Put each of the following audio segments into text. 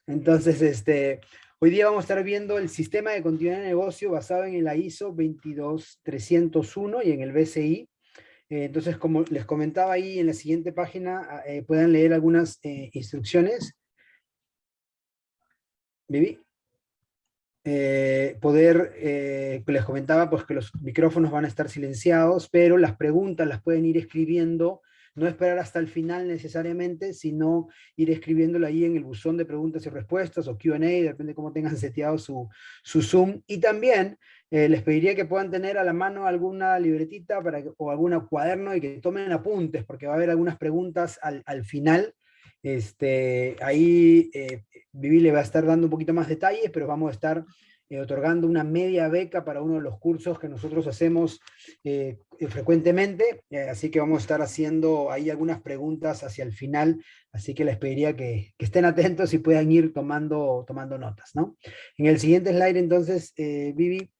Entonces, hoy día vamos a estar viendo el sistema de continuidad de negocio basado en la ISO 22301 y en el BCI. Entonces, como les comentaba ahí en la siguiente página, puedan leer algunas instrucciones. Vivi. Les comentaba pues que los micrófonos van a estar silenciados, pero las preguntas las pueden ir escribiendo, no esperar hasta el final necesariamente, sino ir escribiéndolo ahí en el buzón de preguntas y respuestas o Q&A, depende de cómo tengan seteado su Zoom. Y también les pediría que puedan tener a la mano alguna libretita o algún cuaderno y que tomen apuntes, porque va a haber algunas preguntas al final. Ahí Vivi le va a estar dando un poquito más detalles, pero vamos a estar otorgando una media beca para uno de los cursos que nosotros hacemos frecuentemente, así que vamos a estar haciendo ahí algunas preguntas hacia el final, así que les pediría que estén atentos y puedan ir tomando notas, ¿no? En el siguiente slide, entonces, Vivi,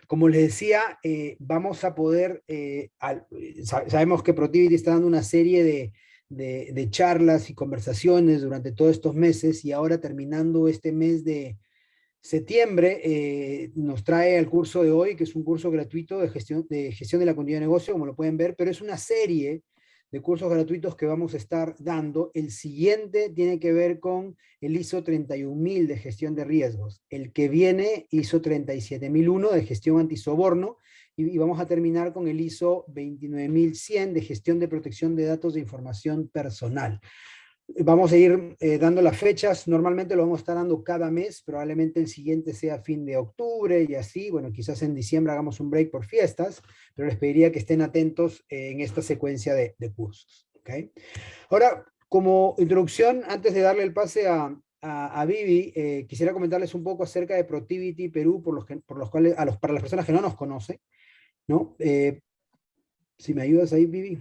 como les decía, vamos a poder, sabemos que Protivity está dando una serie de charlas y conversaciones durante todos estos meses y ahora terminando este mes de septiembre, nos trae el curso de hoy, que es un curso gratuito de gestión de la continuidad de negocio, como lo pueden ver, pero es una serie de cursos gratuitos que vamos a estar dando. El siguiente tiene que ver con el ISO 31000 de gestión de riesgos. El que viene, ISO 37001 de gestión antisoborno. Y vamos a terminar con el ISO 29100 de gestión de protección de datos de información personal. Vamos a ir dando las fechas, normalmente lo vamos a estar dando cada mes, probablemente el siguiente sea fin de octubre y así, bueno, quizás en diciembre hagamos un break por fiestas, pero les pediría que estén atentos en esta secuencia de cursos. ¿Okay? Ahora, como introducción, antes de darle el pase a Vivi, quisiera comentarles un poco acerca de Protivity Perú, por los cuales, para las personas que no nos conocen, ¿no? Si me ayudas ahí, Vivi.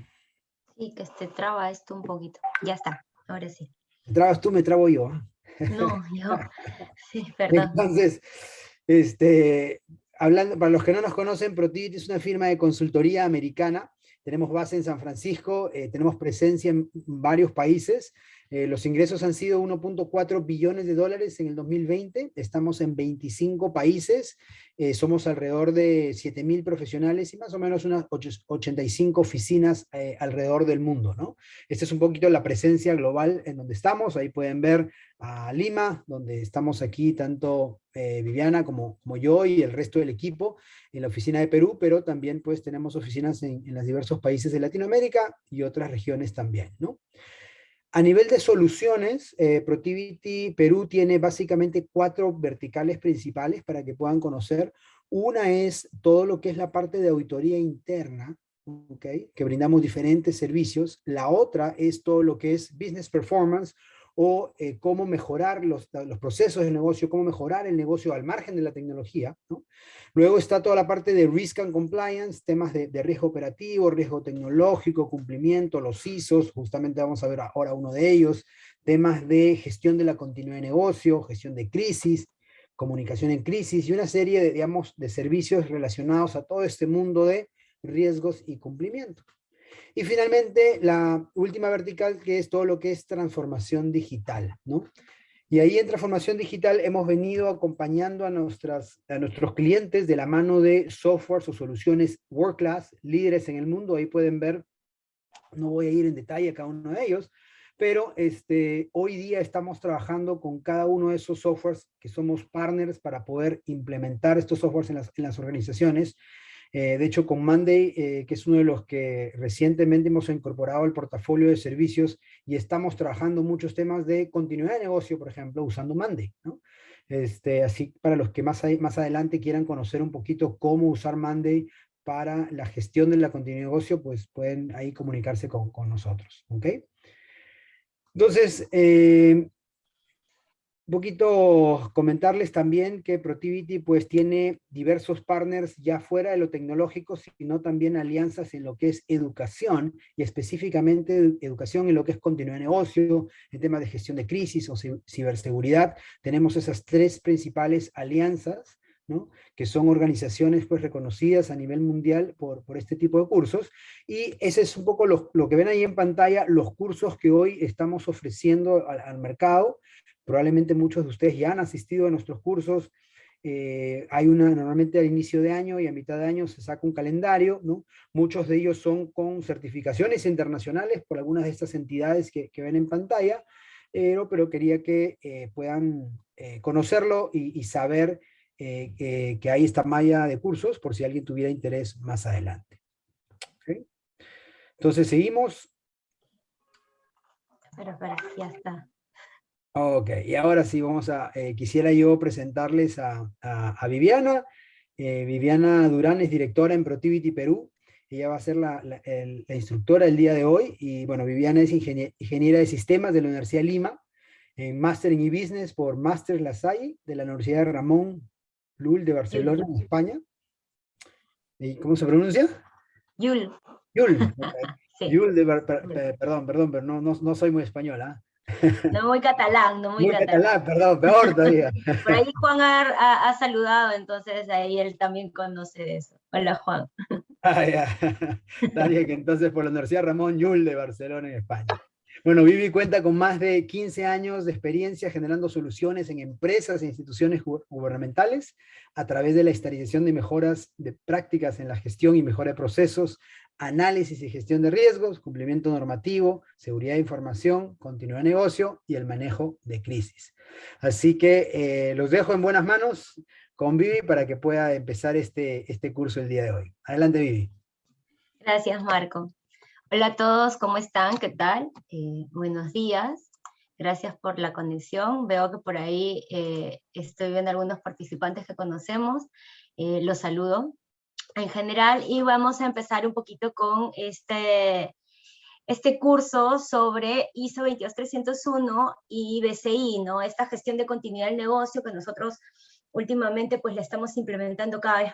Sí, que se traba esto un poquito. Ya está, ahora sí. ¿Me trabas tú, me trabo yo? No, yo, sí, perdón. Entonces, hablando, para los que no nos conocen, Protivit es una firma de consultoría americana. Tenemos base en San Francisco, tenemos presencia en varios países. Los ingresos han sido 1.4 billones de dólares en el 2020. Estamos en 25 países. Somos alrededor de 7.000 profesionales y más o menos unas 85 oficinas alrededor del mundo, ¿no? Esta es un poquito la presencia global en donde estamos. Ahí pueden ver a Lima, donde estamos aquí tanto Viviana como yo y el resto del equipo en la oficina de Perú, pero también pues tenemos oficinas en los diversos países de Latinoamérica y otras regiones también, ¿no? A nivel de soluciones, Protivity Perú tiene básicamente 4 verticales principales para que puedan conocer. Una es todo lo que es la parte de auditoría interna, ¿okay? Que brindamos diferentes servicios. La otra es todo lo que es business performance o cómo mejorar los procesos de negocio, cómo mejorar el negocio al margen de la tecnología, ¿no? Luego está toda la parte de risk and compliance, temas de riesgo operativo, riesgo tecnológico, cumplimiento, los ISOs, justamente vamos a ver ahora uno de ellos, temas de gestión de la continuidad de negocio, gestión de crisis, comunicación en crisis y una serie de, digamos, de servicios relacionados a todo este mundo de riesgos y cumplimiento. Y finalmente, la última vertical, que es todo lo que es transformación digital, ¿no? Y ahí en transformación digital hemos venido acompañando a nuestros clientes de la mano de softwares o soluciones world class, líderes en el mundo. Ahí pueden ver, no voy a ir en detalle a cada uno de ellos, pero hoy día estamos trabajando con cada uno de esos softwares que somos partners para poder implementar estos softwares en las organizaciones. De hecho, con Monday, que es uno de los que recientemente hemos incorporado al portafolio de servicios y estamos trabajando muchos temas de continuidad de negocio, por ejemplo, usando Monday, ¿no? Así para los que más adelante quieran conocer un poquito cómo usar Monday para la gestión de la continuidad de negocio, pues pueden ahí comunicarse con nosotros, ¿ok? Entonces, un poquito comentarles también que Protivity pues tiene diversos partners ya fuera de lo tecnológico, sino también alianzas en lo que es educación y específicamente educación en lo que es continuidad de negocio, en temas de gestión de crisis o ciberseguridad. Tenemos esas 3 principales alianzas, ¿no? Que son organizaciones pues, reconocidas a nivel mundial por este tipo de cursos. Y ese es un poco lo que ven ahí en pantalla, los cursos que hoy estamos ofreciendo al mercado. Probablemente muchos de ustedes ya han asistido a nuestros cursos. Normalmente al inicio de año y a mitad de año se saca un calendario, ¿no? Muchos de ellos son con certificaciones internacionales por algunas de estas entidades que ven en pantalla, pero quería que puedan conocerlo y saber que hay esta malla de cursos por si alguien tuviera interés más adelante. ¿Okay? Entonces, seguimos. Espera, ya está. Ok, y ahora sí, quisiera yo presentarles a Viviana. Viviana Durán es directora en Protivity Perú. Ella va a ser la instructora el día de hoy. Y bueno, Viviana es ingeniera de sistemas de la Universidad de Lima, en Máster en e-Business por Máster La Salle de la Universidad Ramón Llull de Yul. Barcelona, en España. ¿Y cómo se pronuncia? Yul. Yul. Okay. Sí. Yul perdón, pero no soy muy española. No muy catalán, no muy Muy catalán. catalán, perdón, peor todavía. Por ahí Juan ha saludado, entonces ahí él también conoce de eso. Hola, Juan. Ah, ya. Está bien, que entonces por la Universidad Ramón Llull de Barcelona, en España. Bueno, Vivi cuenta con más de 15 años de experiencia generando soluciones en empresas e instituciones gubernamentales a través de la estandarización de mejoras de prácticas en la gestión y mejora de procesos, análisis y gestión de riesgos, cumplimiento normativo, seguridad de información, continuidad de negocio y el manejo de crisis. Así que los dejo en buenas manos con Vivi para que pueda empezar este curso el día de hoy. Adelante, Vivi. Gracias, Marco. Hola a todos, ¿cómo están? ¿Qué tal? Buenos días. Gracias por la conexión. Veo que por ahí estoy viendo algunos participantes que conocemos. Los saludo en general y vamos a empezar un poquito con este curso sobre ISO 22301 y BCI, ¿no? Esta gestión de continuidad del negocio que nosotros últimamente pues la estamos implementando cada vez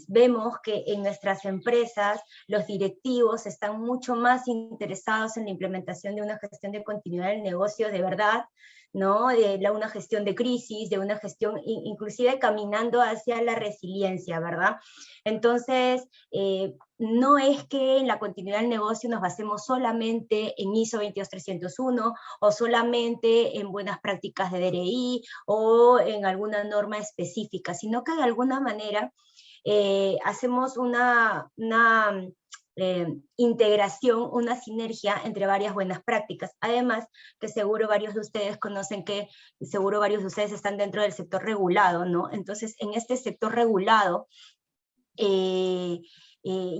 vemos que en nuestras empresas los directivos están mucho más interesados en la implementación de una gestión de continuidad del negocio de verdad, ¿no? Una gestión de crisis, de una gestión inclusive caminando hacia la resiliencia, ¿verdad? Entonces, no es que en la continuidad del negocio nos basemos solamente en ISO 22301 o solamente en buenas prácticas de DRI o en alguna norma específica, sino que de alguna manera hacemos una integración, una sinergia entre varias buenas prácticas. Además, que seguro varios de ustedes conocen que seguro varios de ustedes están dentro del sector regulado, ¿no? Entonces, en este sector regulado,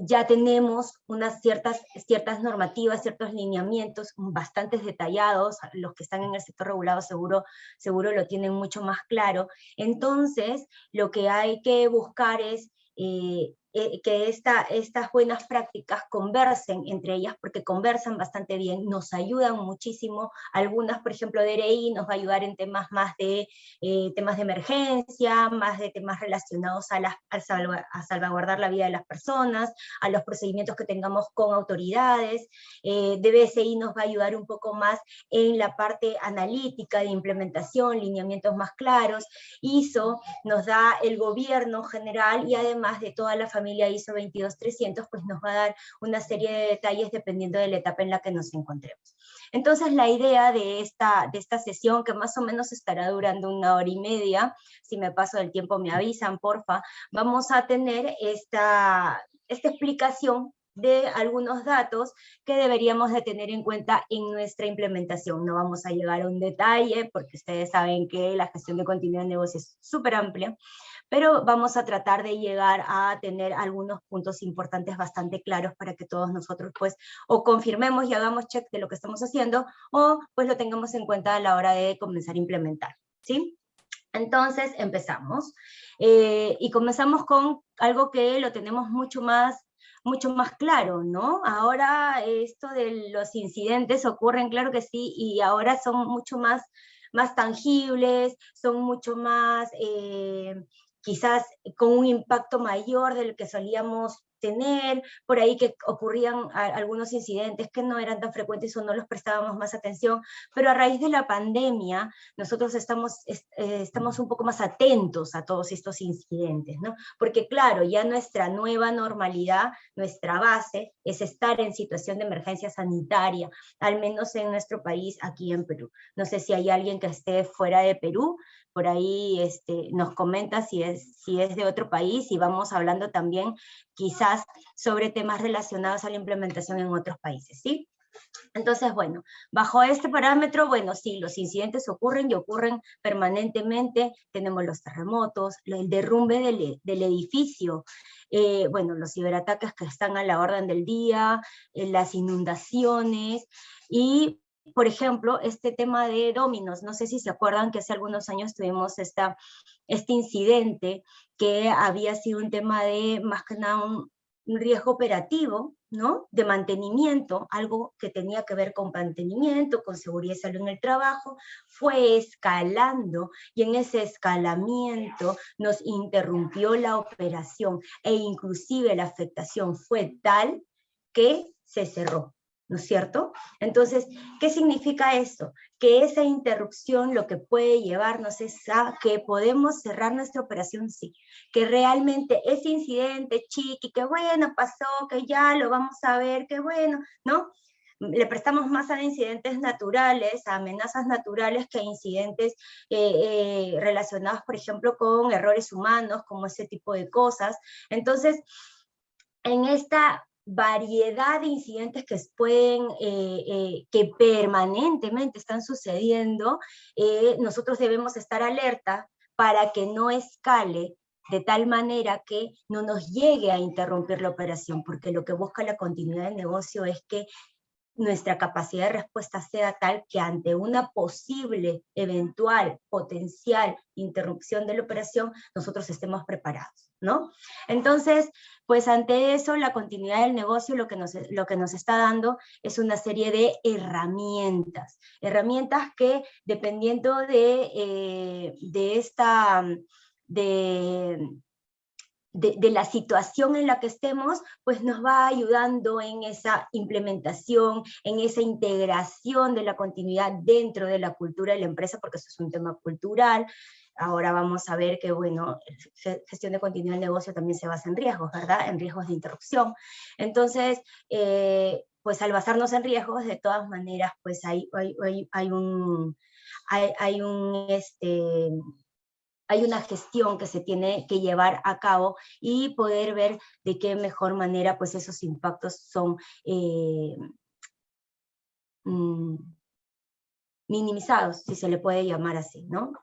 ya tenemos unas ciertas normativas, ciertos lineamientos bastante detallados. Los que están en el sector regulado seguro lo tienen mucho más claro. Entonces, lo que hay que buscar es que estas buenas prácticas conversen entre ellas, porque conversan bastante bien, nos ayudan muchísimo. Algunas, por ejemplo, DRI nos va a ayudar en temas más de temas de emergencia, más de temas relacionados a salvaguardar la vida de las personas, a los procedimientos que tengamos con autoridades. DBSI nos va a ayudar un poco más en la parte analítica, de implementación, lineamientos más claros. ISO nos da el gobierno general y además de toda la familia ISO 22300, pues nos va a dar una serie de detalles dependiendo de la etapa en la que nos encontremos. Entonces la idea de esta sesión, que más o menos estará durando 1 hora y media, si me paso del tiempo me avisan, porfa, vamos a tener esta explicación de algunos datos que deberíamos de tener en cuenta en nuestra implementación. No vamos a llegar a un detalle, porque ustedes saben que la gestión de continuidad de negocio es súper amplia, pero vamos a tratar de llegar a tener algunos puntos importantes bastante claros para que todos nosotros pues o confirmemos y hagamos check de lo que estamos haciendo o pues lo tengamos en cuenta a la hora de comenzar a implementar, ¿sí? Entonces empezamos y comenzamos con algo que lo tenemos mucho más claro, ¿no? Ahora esto de los incidentes ocurren, claro que sí, y ahora son mucho más tangibles, son mucho más, quizás con un impacto mayor del que solíamos tener, por ahí que ocurrían algunos incidentes que no eran tan frecuentes o no los prestábamos más atención, pero a raíz de la pandemia nosotros estamos un poco más atentos a todos estos incidentes, ¿no? Porque claro, ya nuestra nueva normalidad, nuestra base es estar en situación de emergencia sanitaria, al menos en nuestro país, aquí en Perú. No sé si hay alguien que esté fuera de Perú, por ahí nos comenta si es de otro país, y vamos hablando también quizás sobre temas relacionados a la implementación en otros países, ¿sí? Entonces, bueno, bajo este parámetro, bueno, sí, los incidentes ocurren y ocurren permanentemente. Tenemos los terremotos, el derrumbe del edificio, bueno, los ciberataques que están a la orden del día, las inundaciones y, por ejemplo, este tema de Dominos. No sé si se acuerdan que hace algunos años tuvimos este incidente que había sido un tema de, más que nada, un riesgo operativo, ¿no? De mantenimiento, algo que tenía que ver con mantenimiento, con seguridad y salud en el trabajo, fue escalando y en ese escalamiento nos interrumpió la operación e inclusive la afectación fue tal que se cerró, ¿no es cierto? Entonces, ¿qué significa esto? Que esa interrupción lo que puede llevarnos es a que podemos cerrar nuestra operación, sí, que realmente ese incidente chiqui, que bueno, pasó, que ya lo vamos a ver, que bueno, ¿no? Le prestamos más a incidentes naturales, a amenazas naturales, que a incidentes relacionados, por ejemplo, con errores humanos, como ese tipo de cosas. Entonces, en esta variedad de incidentes que permanentemente están sucediendo, nosotros debemos estar alerta para que no escale de tal manera que no nos llegue a interrumpir la operación, porque lo que busca la continuidad del negocio es que nuestra capacidad de respuesta sea tal que ante una posible, eventual, potencial interrupción de la operación, nosotros estemos preparados, ¿no? Entonces, pues ante eso, la continuidad del negocio lo que nos está dando es una serie de herramientas que dependiendo de la situación en la que estemos, pues nos va ayudando en esa implementación, en esa integración de la continuidad dentro de la cultura de la empresa, porque eso es un tema cultural. Ahora vamos a ver que, bueno, gestión de continuidad del negocio también se basa en riesgos, ¿verdad? En riesgos de interrupción. Entonces, pues al basarnos en riesgos, de todas maneras, pues hay una gestión que se tiene que llevar a cabo y poder ver de qué mejor manera pues esos impactos son minimizados, si se le puede llamar así, ¿no?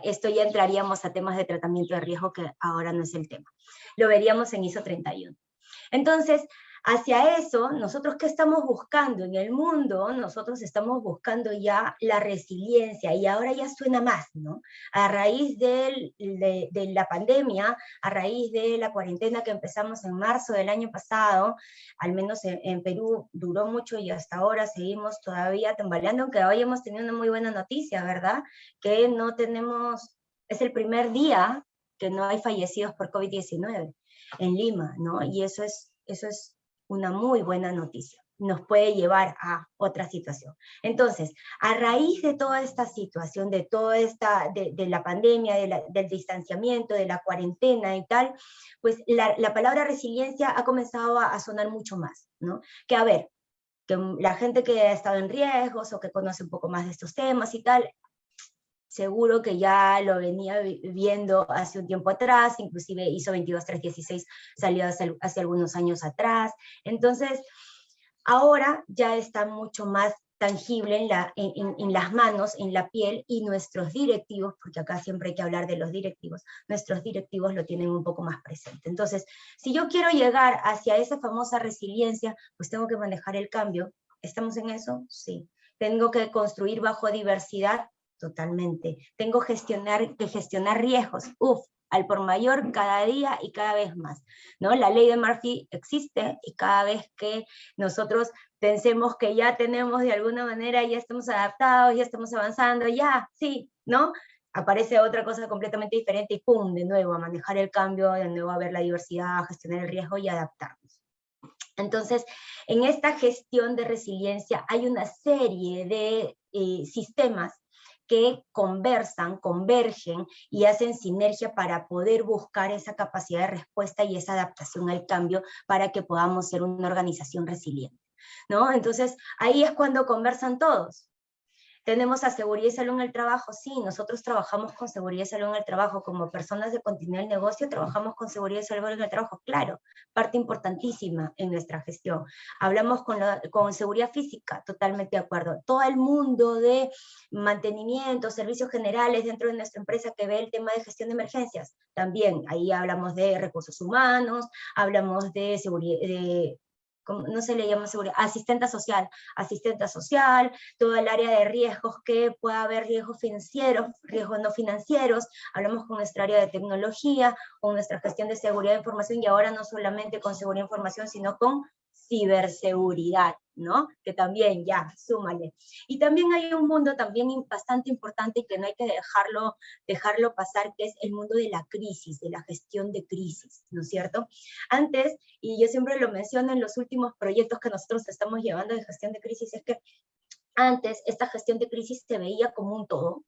Esto ya entraríamos a temas de tratamiento de riesgo, que ahora no es el tema. Lo veríamos en ISO 31. Entonces, hacia eso, ¿nosotros qué estamos buscando en el mundo? Nosotros estamos buscando ya la resiliencia, y ahora ya suena más, ¿no? A raíz de la pandemia, a raíz de la cuarentena que empezamos en marzo del año pasado, al menos en Perú duró mucho y hasta ahora seguimos todavía tambaleando, aunque hoy hemos tenido una muy buena noticia, ¿verdad? Que no tenemos, es el primer día que no hay fallecidos por COVID-19 en Lima, ¿no? Y eso es una muy buena noticia. Nos puede llevar a otra situación. Entonces, a raíz de toda esta situación, de la pandemia, del distanciamiento, de la cuarentena y tal, pues la palabra resiliencia ha comenzado a sonar mucho más, ¿no? Que a ver, que la gente que ha estado en riesgos o que conoce un poco más de estos temas y tal, seguro que ya lo venía viendo hace un tiempo atrás, inclusive ISO 22316 salió hace algunos años atrás. Entonces, ahora ya está mucho más tangible en las manos, en la piel, y nuestros directivos, porque acá siempre hay que hablar de los directivos, nuestros directivos lo tienen un poco más presente. Entonces, si yo quiero llegar hacia esa famosa resiliencia, pues tengo que manejar el cambio. ¿Estamos en eso? Sí. Tengo que construir bajo diversidad. Totalmente. Tengo que gestionar riesgos. Al por mayor cada día y cada vez más, ¿no? La ley de Murphy existe, y cada vez que nosotros pensemos que ya tenemos de alguna manera, ya estamos adaptados, ya estamos avanzando, ya, sí, ¿no? aparece otra cosa completamente diferente y ¡pum! De nuevo a manejar el cambio, de nuevo a ver la diversidad, a gestionar el riesgo y adaptarnos. Entonces, en esta gestión de resiliencia hay una serie de sistemas que conversan, convergen y hacen sinergia para poder buscar esa capacidad de respuesta y esa adaptación al cambio para que podamos ser una organización resiliente, ¿no? Entonces, ahí es cuando conversan todos. Tenemos a seguridad y salud en el trabajo, sí, nosotros trabajamos con seguridad y salud en el trabajo, como personas de continuidad del negocio trabajamos con seguridad y salud en el trabajo, claro, parte importantísima en nuestra gestión. Hablamos con seguridad física, totalmente de acuerdo. Todo el mundo de mantenimiento, servicios generales dentro de nuestra empresa que ve el tema de gestión de emergencias, también, ahí hablamos de recursos humanos, hablamos de seguridad, no se le llama seguridad, asistenta social, todo el área de riesgos que pueda haber riesgos financieros, riesgos no financieros, hablamos con nuestra área de tecnología, con nuestra gestión de seguridad de información y ahora no solamente con seguridad de información, sino con ciberseguridad, ¿no? Que también ya, súmale. Y también hay un mundo también bastante importante y que no hay que dejarlo pasar, que es el mundo de la crisis, de la gestión de crisis, ¿no es cierto? Antes, y yo siempre lo menciono en los últimos proyectos que nosotros estamos llevando de gestión de crisis, es que antes esta gestión de crisis se veía como un todo,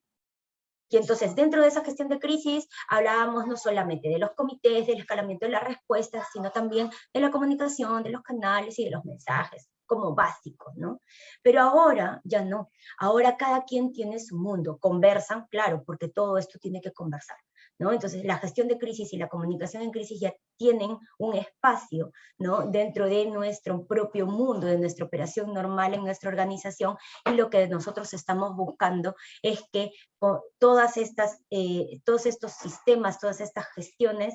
y entonces dentro de esa gestión de crisis hablábamos no solamente de los comités, del escalamiento de las respuestas, sino también de la comunicación, de los canales y de los mensajes, como básicos, ¿no? Pero ahora ya no, ahora cada quien tiene su mundo, conversan, claro, porque todo esto tiene que conversar, ¿no? Entonces la gestión de crisis y la comunicación en crisis ya tienen un espacio, ¿no? Dentro de nuestro propio mundo, de nuestra operación normal en nuestra organización, y lo que nosotros estamos buscando es que todos estos sistemas, todas estas gestiones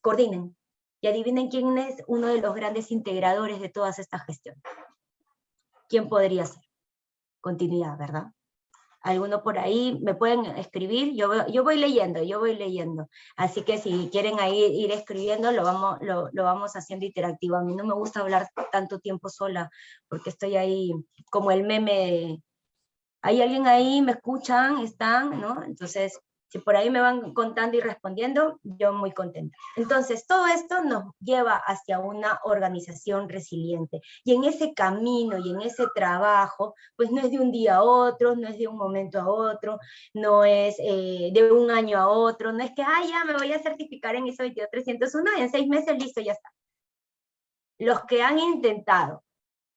coordinen. Y adivinen quién es uno de los grandes integradores de todas estas gestiones. ¿Quién podría ser? Continuidad, ¿verdad? Alguno por ahí me pueden escribir, yo voy leyendo. Así que si quieren ahí ir escribiendo, lo vamos haciendo interactivo. A mí no me gusta hablar tanto tiempo sola, porque estoy ahí como el meme. ¿Hay alguien ahí? ¿Me escuchan? ¿Están? ¿No? Entonces, si por ahí me van contando y respondiendo, yo muy contenta. Entonces, todo esto nos lleva hacia una organización resiliente. Y en ese camino y en ese trabajo, pues no es de un día a otro, no es de un momento a otro, no es de un año a otro, no es que, ya me voy a certificar en ISO 22301 y en 6 meses listo, ya está. Los que han intentado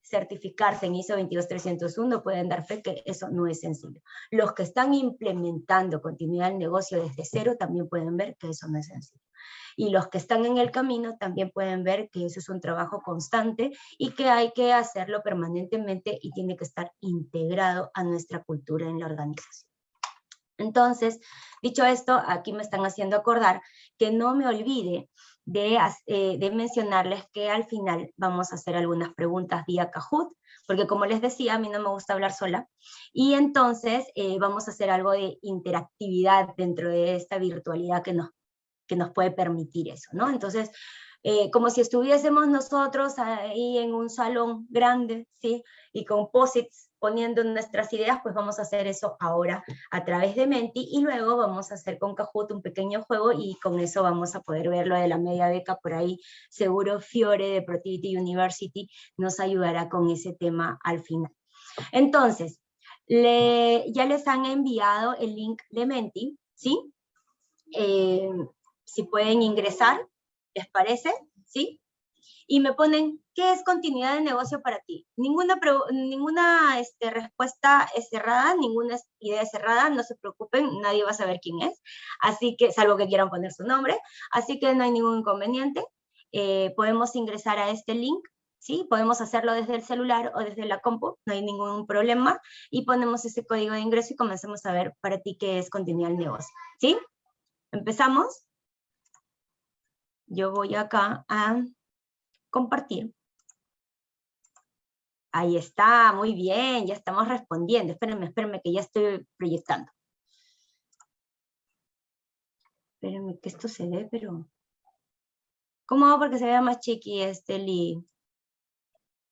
certificarse en ISO 22301 pueden dar fe que eso no es sencillo. Los que están implementando continuidad del negocio desde cero también pueden ver que eso no es sencillo. Y los que están en el camino también pueden ver que eso es un trabajo constante y que hay que hacerlo permanentemente y tiene que estar integrado a nuestra cultura en la organización. Entonces, dicho esto, aquí me están haciendo acordar que no me olvide de mencionarles que al final vamos a hacer algunas preguntas vía Kahoot, porque como les decía, a mí no me gusta hablar sola, y entonces vamos a hacer algo de interactividad dentro de esta virtualidad que nos puede permitir eso, ¿no? Entonces, como si estuviésemos nosotros ahí en un salón grande, ¿sí? Y con posits poniendo nuestras ideas, pues vamos a hacer eso ahora a través de Menti, y luego vamos a hacer con Kahoot un pequeño juego, y con eso vamos a poder ver lo de la media beca por ahí. Seguro Fiore de Productivity University nos ayudará con ese tema al final. Entonces, ya les han enviado el link de Menti, ¿sí? Si pueden ingresar, ¿les parece? ¿Sí? Y me ponen, ¿qué es continuidad de negocio para ti? Ninguna respuesta es cerrada, ninguna idea es cerrada, no se preocupen, nadie va a saber quién es, así que, salvo que quieran poner su nombre, así que no hay ningún inconveniente. Podemos ingresar a este link, ¿sí? Podemos hacerlo desde el celular o desde la compu, no hay ningún problema, y ponemos ese código de ingreso y comencemos a ver para ti qué es continuidad del negocio, ¿sí? ¿Empezamos? Yo voy acá a compartir. Ahí está, muy bien, ya estamos respondiendo. Espérenme, que ya estoy proyectando. Espérenme que esto se ve, pero... ¿Cómo hago porque se vea más chiqui Li?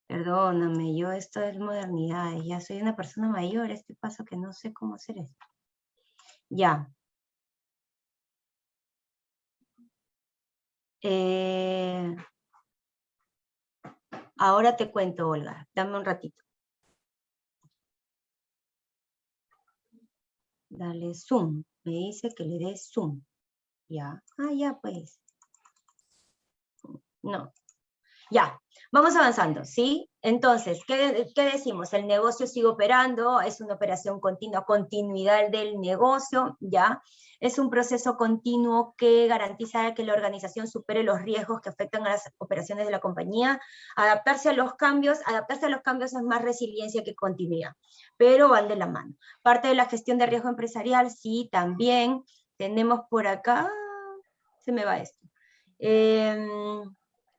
Perdóname, esto es modernidad, ya soy una persona mayor, paso que no sé cómo hacer esto. Ya. Ahora te cuento, Olga. Dame un ratito. Dale zoom. Me dice que le dé zoom. Ya. Ah, ya pues. No. Ya, vamos avanzando, ¿sí? Entonces, ¿qué decimos? El negocio sigue operando, es una operación continua, continuidad del negocio, ¿ya? Es un proceso continuo que garantiza que la organización supere los riesgos que afectan a las operaciones de la compañía. Adaptarse a los cambios es más resiliencia que continuidad, pero van de la mano. Parte de la gestión de riesgo empresarial, sí, también. Tenemos por acá, se me va esto.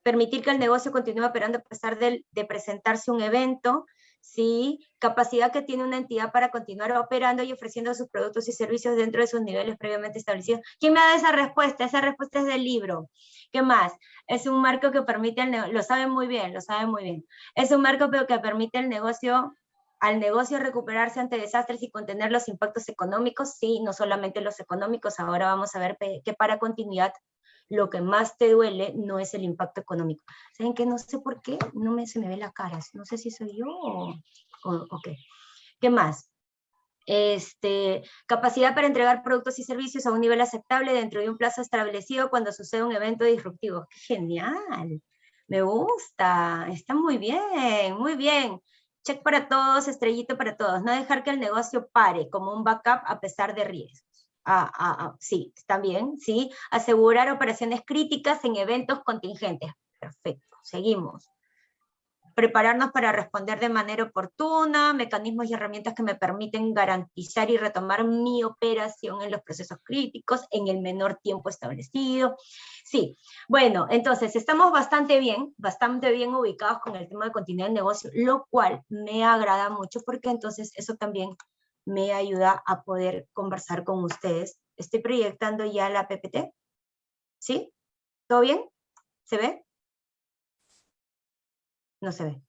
Permitir que el negocio continúe operando a pesar de presentarse un evento, ¿sí? Capacidad que tiene una entidad para continuar operando y ofreciendo sus productos y servicios dentro de sus niveles previamente establecidos. ¿Quién me da esa respuesta? Esa respuesta es del libro. ¿Qué más? Es un marco que permite, lo saben muy bien, lo saben muy bien. Es un marco que permite al negocio recuperarse ante desastres y contener los impactos económicos, sí, no solamente los económicos, ahora vamos a ver que para continuidad lo que más te duele no es el impacto económico. ¿Saben qué? No sé por qué, se me ve la cara, no sé si soy yo o qué. ¿Qué más? Capacidad para entregar productos y servicios a un nivel aceptable dentro de un plazo establecido cuando sucede un evento disruptivo. ¡Qué genial! Me gusta, está muy bien, muy bien. Check para todos, estrellito para todos. No dejar que el negocio pare como un backup a pesar de riesgos. Sí, también, sí. Asegurar operaciones críticas en eventos contingentes. Perfecto, seguimos. Prepararnos para responder de manera oportuna, mecanismos y herramientas que me permiten garantizar y retomar mi operación en los procesos críticos en el menor tiempo establecido. Sí, bueno, entonces estamos bastante bien ubicados con el tema de continuidad del negocio, lo cual me agrada mucho porque entonces eso también me ayuda a poder conversar con ustedes. Estoy proyectando ya la PPT, ¿sí? ¿Todo bien? ¿Se ve? No se ve.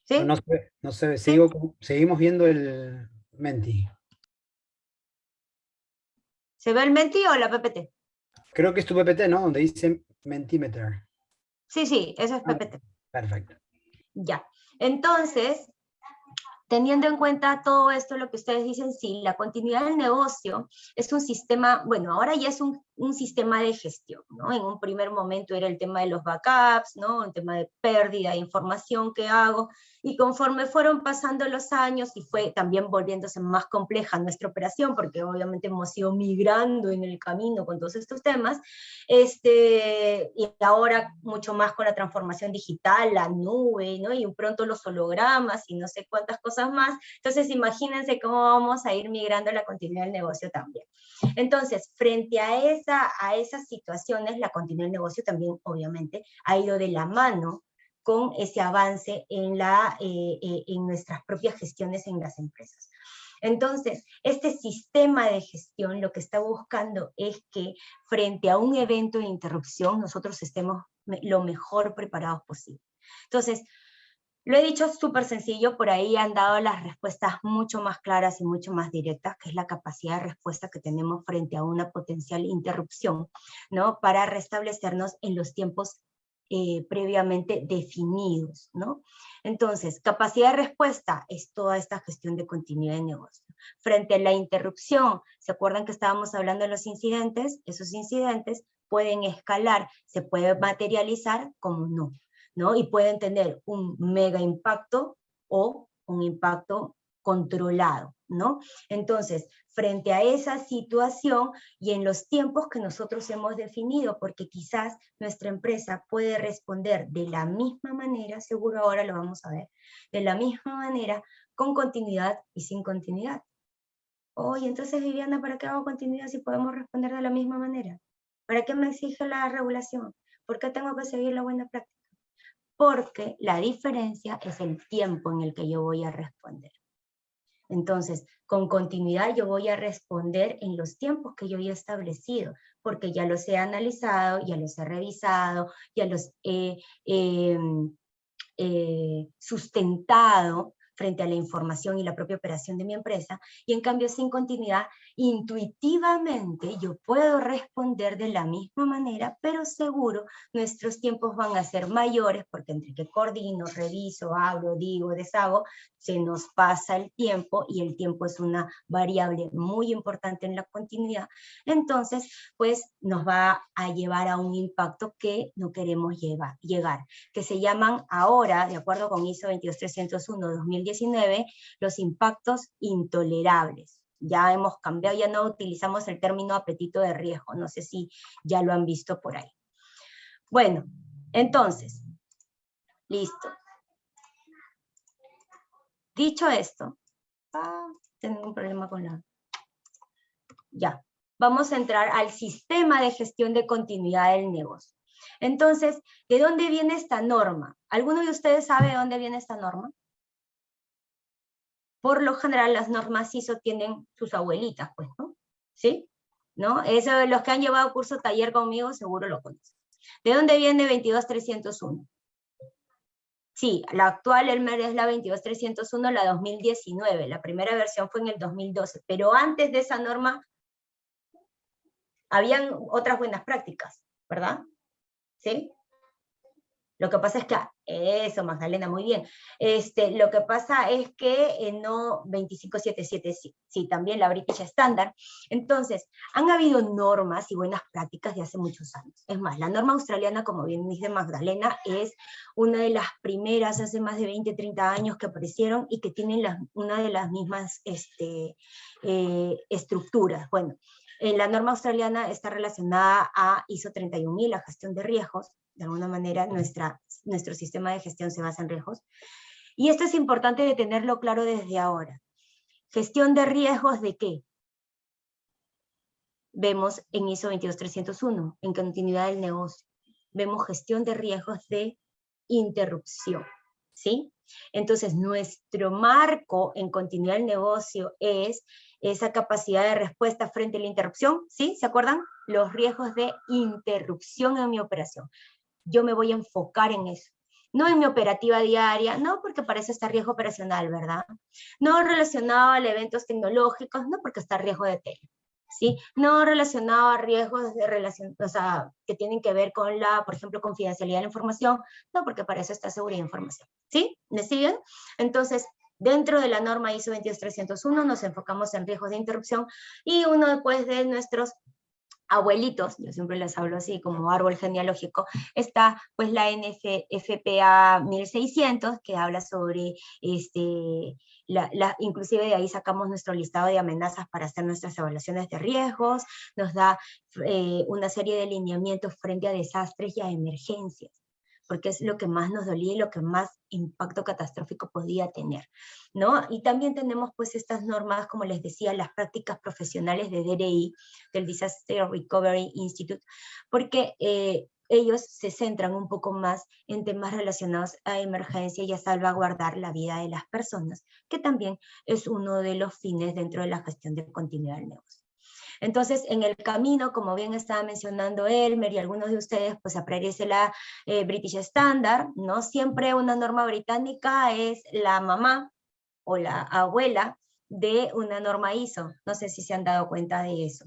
¿Sí? No sé, ¿Sí? seguimos viendo el Menti. ¿Se ve el Menti o la PPT? Creo que es tu PPT, ¿no? Donde dice Mentimeter. Sí, sí, eso es Ah, PPT. perfecto. Ya. Entonces, teniendo en cuenta todo esto, lo que ustedes dicen, sí, la continuidad del negocio es un sistema, bueno, ahora ya es un sistema de gestión, ¿no? En un primer momento era el tema de los backups, ¿no? El tema de pérdida de información que hago, y conforme fueron pasando los años y fue también volviéndose más compleja nuestra operación, porque obviamente hemos ido migrando en el camino con todos estos temas, y ahora mucho más con la transformación digital, la nube, ¿no? Y pronto los hologramas y no sé cuántas cosas más. Entonces, imagínense cómo vamos a ir migrando la continuidad del negocio también. Entonces, frente a esas situaciones, la continuidad del negocio también, obviamente, ha ido de la mano con ese avance en nuestras propias gestiones en las empresas. Entonces, este sistema de gestión lo que está buscando es que frente a un evento de interrupción nosotros estemos lo mejor preparados posible. Entonces, lo he dicho súper sencillo, por ahí han dado las respuestas mucho más claras y mucho más directas, que es la capacidad de respuesta que tenemos frente a una potencial interrupción, ¿no? Para restablecernos en los tiempos previamente definidos, ¿no? Entonces, capacidad de respuesta es toda esta gestión de continuidad de negocio. Frente a la interrupción, ¿se acuerdan que estábamos hablando de los incidentes? Esos incidentes pueden escalar, se puede materializar como no, ¿no? Y pueden tener un mega impacto o un impacto controlado, ¿no? Entonces, frente a esa situación y en los tiempos que nosotros hemos definido, porque quizás nuestra empresa puede responder de la misma manera, seguro ahora lo vamos a ver, de la misma manera, con continuidad y sin continuidad. Oye, entonces Viviana, ¿para qué hago continuidad si podemos responder de la misma manera? ¿Para qué me exige la regulación? ¿Por qué tengo que seguir la buena práctica? Porque la diferencia es el tiempo en el que yo voy a responder. Entonces, con continuidad yo voy a responder en los tiempos que yo ya he establecido, porque ya los he analizado, ya los he revisado, ya los he sustentado frente a la información y la propia operación de mi empresa, y en cambio sin continuidad, intuitivamente yo puedo responder de la misma manera, pero seguro nuestros tiempos van a ser mayores, porque entre que coordino, reviso, hablo, digo, deshago, se nos pasa el tiempo, y el tiempo es una variable muy importante en la continuidad. Entonces, pues nos va a llevar a un impacto que no queremos llegar, que se llaman ahora, de acuerdo con ISO 22301-2019, los impactos intolerables. Ya hemos cambiado, ya no utilizamos el término apetito de riesgo, no sé si ya lo han visto por ahí. Bueno, entonces, listo. Dicho esto, tengo un problema con la... Ya, vamos a entrar al sistema de gestión de continuidad del negocio. Entonces, ¿de dónde viene esta norma? ¿Alguno de ustedes sabe de dónde viene esta norma? Por lo general, las normas ISO tienen sus abuelitas, pues, ¿no? ¿Sí? ¿No? Eso, los que han llevado curso taller conmigo seguro lo conocen. ¿De dónde viene 22301? Sí, la actual Elmer es la 22301, la 2019. La primera versión fue en el 2012. Pero antes de esa norma, habían otras buenas prácticas, ¿verdad? ¿Sí? Lo que pasa es que, eso, Magdalena, muy bien. Lo que pasa es que no 25777, sí, también la British Standard. Entonces, han habido normas y buenas prácticas de hace muchos años. Es más, la norma australiana, como bien dice Magdalena, es una de las primeras hace más de 20, 30 años que aparecieron y que tienen una de las mismas estructuras. Bueno, la norma australiana está relacionada a ISO 31000, la gestión de riesgos. De alguna manera, nuestro sistema de gestión se basa en riesgos. Y esto es importante de tenerlo claro desde ahora. ¿Gestión de riesgos de qué? Vemos en ISO 22301, en continuidad del negocio. Vemos gestión de riesgos de interrupción, ¿sí? Entonces, nuestro marco en continuidad del negocio es esa capacidad de respuesta frente a la interrupción, ¿sí? ¿Se acuerdan? Los riesgos de interrupción en mi operación. Yo me voy a enfocar en eso. No en mi operativa diaria, no porque para eso está riesgo operacional, ¿verdad? No relacionado a eventos tecnológicos, no porque está riesgo de tele, ¿sí? No relacionado a riesgos de relación, o sea, que tienen que ver con la, por ejemplo, confidencialidad de la información, no porque para eso está seguridad de información, ¿sí? ¿Me siguen? Entonces, dentro de la norma ISO 22301 nos enfocamos en riesgos de interrupción y uno después de nuestros abuelitos, yo siempre les hablo así como árbol genealógico, está pues la NFPA 1600, que habla sobre, inclusive de ahí sacamos nuestro listado de amenazas para hacer nuestras evaluaciones de riesgos, nos da una serie de lineamientos frente a desastres y a emergencias, porque es lo que más nos dolía y lo que más impacto catastrófico podía tener, ¿no? Y también tenemos pues estas normas, como les decía, las prácticas profesionales de DRI, del Disaster Recovery Institute, porque ellos se centran un poco más en temas relacionados a emergencia y a salvaguardar la vida de las personas, que también es uno de los fines dentro de la gestión de continuidad del negocio. Entonces, en el camino, como bien estaba mencionando Elmer y algunos de ustedes, pues aparece la British Standard, ¿no? Siempre una norma británica es la mamá o la abuela de una norma ISO. No sé si se han dado cuenta de eso,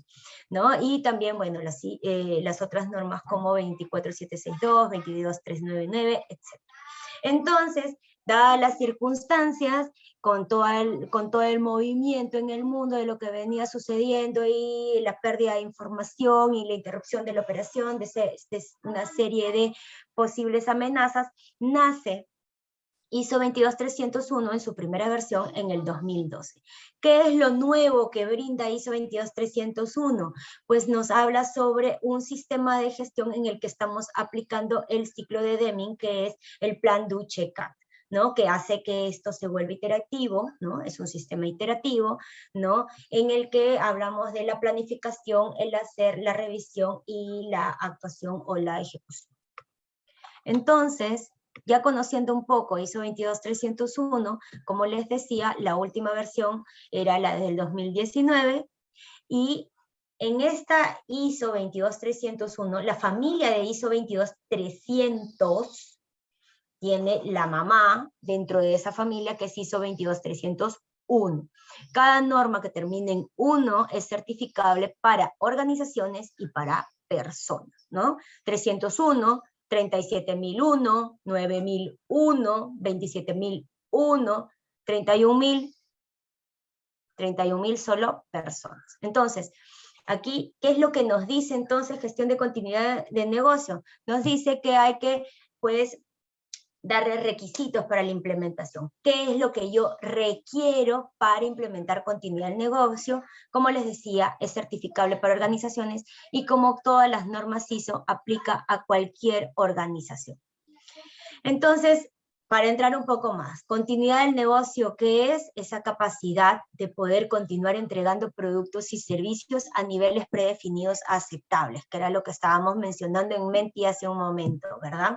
¿no? Y también, bueno, las otras normas como 24762, 22399, etc. Entonces, dadas las circunstancias, con todo el movimiento en el mundo de lo que venía sucediendo y la pérdida de información y la interrupción de la operación de una serie de posibles amenazas, nace ISO 22301 en su primera versión en el 2012. ¿Qué es lo nuevo que brinda ISO 22301? Pues nos habla sobre un sistema de gestión en el que estamos aplicando el ciclo de Deming, que es el plan do check-up, ¿no? Que hace que esto se vuelva iterativo, ¿no? Es un sistema iterativo, ¿no? En el que hablamos de la planificación, el hacer, la revisión y la actuación o la ejecución. Entonces, ya conociendo un poco ISO 22301, como les decía, la última versión era la del 2019, y en esta ISO 22301, la familia de ISO 22300, tiene la mamá dentro de esa familia, que es ISO 22301. Cada norma que termine en 1 es certificable para organizaciones y para personas, ¿no? 301, 37.001, 9.001, 27.001, 31.000 solo personas. Entonces, aquí, ¿qué es lo que nos dice entonces gestión de continuidad de negocio? Nos dice que hay que, pues, darle requisitos para la implementación. ¿Qué es lo que yo requiero para implementar continuidad del negocio? Como les decía, es certificable para organizaciones y como todas las normas ISO, aplica a cualquier organización. Entonces, para entrar un poco más, continuidad del negocio, ¿qué es? Esa capacidad de poder continuar entregando productos y servicios a niveles predefinidos aceptables, que era lo que estábamos mencionando en Menti hace un momento, ¿verdad?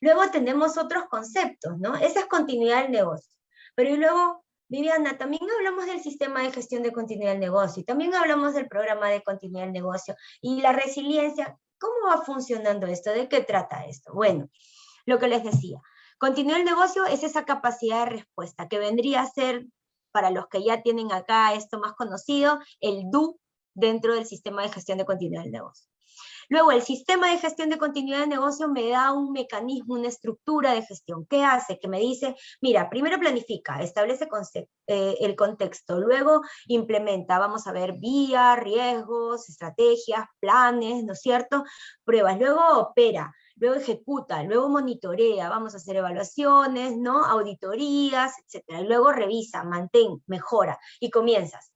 Luego tenemos otros conceptos, ¿no? Esa es continuidad del negocio. Pero y luego, Viviana, también hablamos del sistema de gestión de continuidad del negocio, y también hablamos del programa de continuidad del negocio, y la resiliencia. ¿Cómo va funcionando esto? ¿De qué trata esto? Bueno, lo que les decía, continuidad del negocio es esa capacidad de respuesta, que vendría a ser, para los que ya tienen acá esto más conocido, el DO dentro del sistema de gestión de continuidad del negocio. Luego, el sistema de gestión de continuidad de negocio me da un mecanismo, una estructura de gestión. ¿Qué hace? Que me dice, mira, primero planifica, establece el contexto, luego implementa, vamos a ver vías, riesgos, estrategias, planes, ¿no es cierto? Pruebas, luego opera, luego ejecuta, luego monitorea, vamos a hacer evaluaciones, ¿no? Auditorías, etcétera. Luego revisa, mantén, mejora y comienzas,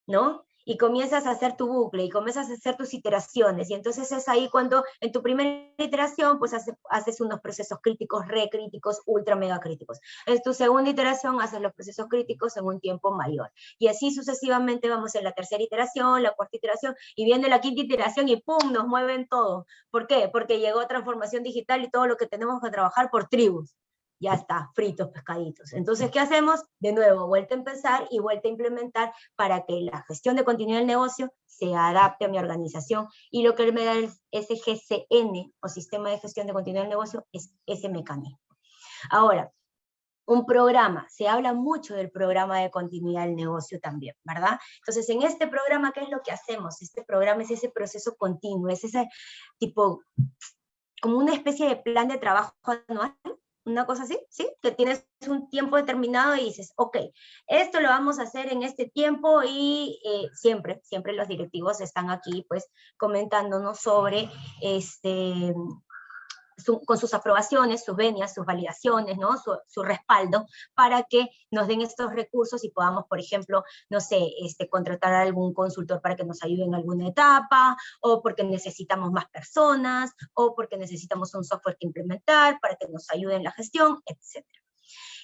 ¿no? Y comienzas a hacer tu bucle, y comienzas a hacer tus iteraciones, y entonces es ahí cuando en tu primera iteración pues haces unos procesos críticos, recríticos, ultra mega críticos. En tu segunda iteración haces los procesos críticos en un tiempo mayor, y así sucesivamente vamos en la tercera iteración, la cuarta iteración, y viene la quinta iteración y ¡pum! Nos mueven todo. ¿Por qué? Porque llegó transformación digital y todo lo que tenemos que trabajar por tribus. Ya está, fritos, pescaditos. Entonces, ¿qué hacemos? De nuevo, vuelta a empezar y vuelta a implementar para que la gestión de continuidad del negocio se adapte a mi organización, y lo que me da el SGCN, o Sistema de Gestión de Continuidad del Negocio, es ese mecanismo. Ahora, un programa, se habla mucho del programa de continuidad del negocio también, ¿verdad? Entonces, en este programa, ¿qué es lo que hacemos? Este programa es ese proceso continuo, es ese tipo, como una especie de plan de trabajo anual, una cosa así, ¿sí? Que tienes un tiempo determinado y dices, ok, esto lo vamos a hacer en este tiempo, y siempre los directivos están aquí, pues, comentándonos sobre con sus aprobaciones, sus venias, sus validaciones, ¿no? Su respaldo, para que nos den estos recursos y podamos, por ejemplo, no sé, contratar a algún consultor para que nos ayude en alguna etapa, o porque necesitamos más personas, o porque necesitamos un software que implementar para que nos ayude en la gestión, etc.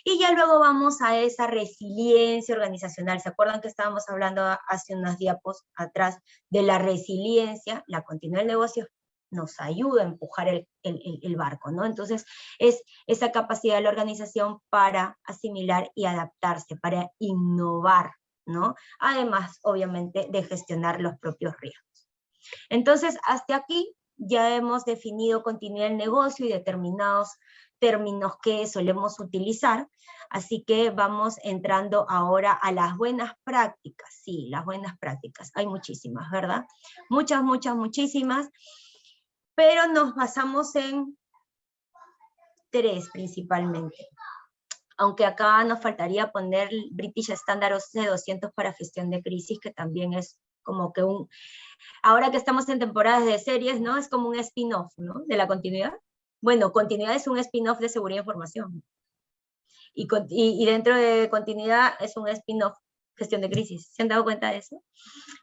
Y ya luego vamos a esa resiliencia organizacional. ¿Se acuerdan que estábamos hablando hace unas diapos atrás de la resiliencia? La continuidad del negocio nos ayuda a empujar el barco, ¿no? Entonces, es esa capacidad de la organización para asimilar y adaptarse, para innovar, ¿no? Además, obviamente, de gestionar los propios riesgos. Entonces, hasta aquí ya hemos definido continuidad del negocio y determinados términos que solemos utilizar, así que vamos entrando ahora a las buenas prácticas. Sí, las buenas prácticas, hay muchísimas, ¿verdad? Muchísimas, pero nos basamos en 3 principalmente. Aunque acá nos faltaría poner el British Standard OC200 para gestión de crisis, que también es como que ahora que estamos en temporadas de series, ¿no? Es como un spin-off, ¿no? De la continuidad. Bueno, continuidad es un spin-off de seguridad e información. Y dentro de continuidad es un spin-off gestión de crisis. ¿Se han dado cuenta de eso?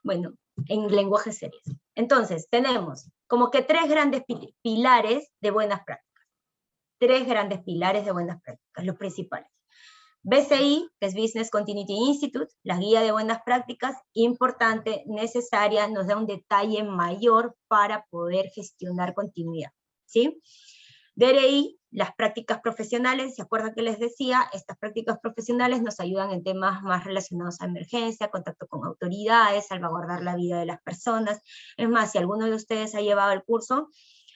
Bueno, en lenguaje series. Entonces, tenemos como que 3 grandes pilares de buenas prácticas. 3 grandes pilares de buenas prácticas, los principales. BCI, que es Business Continuity Institute, la guía de buenas prácticas, importante, necesaria, nos da un detalle mayor para poder gestionar continuidad, ¿sí? DRI, las prácticas profesionales, ¿se acuerdan que les decía? Estas prácticas profesionales nos ayudan en temas más relacionados a emergencia, contacto con autoridades, salvaguardar la vida de las personas. Es más, si alguno de ustedes ha llevado el curso,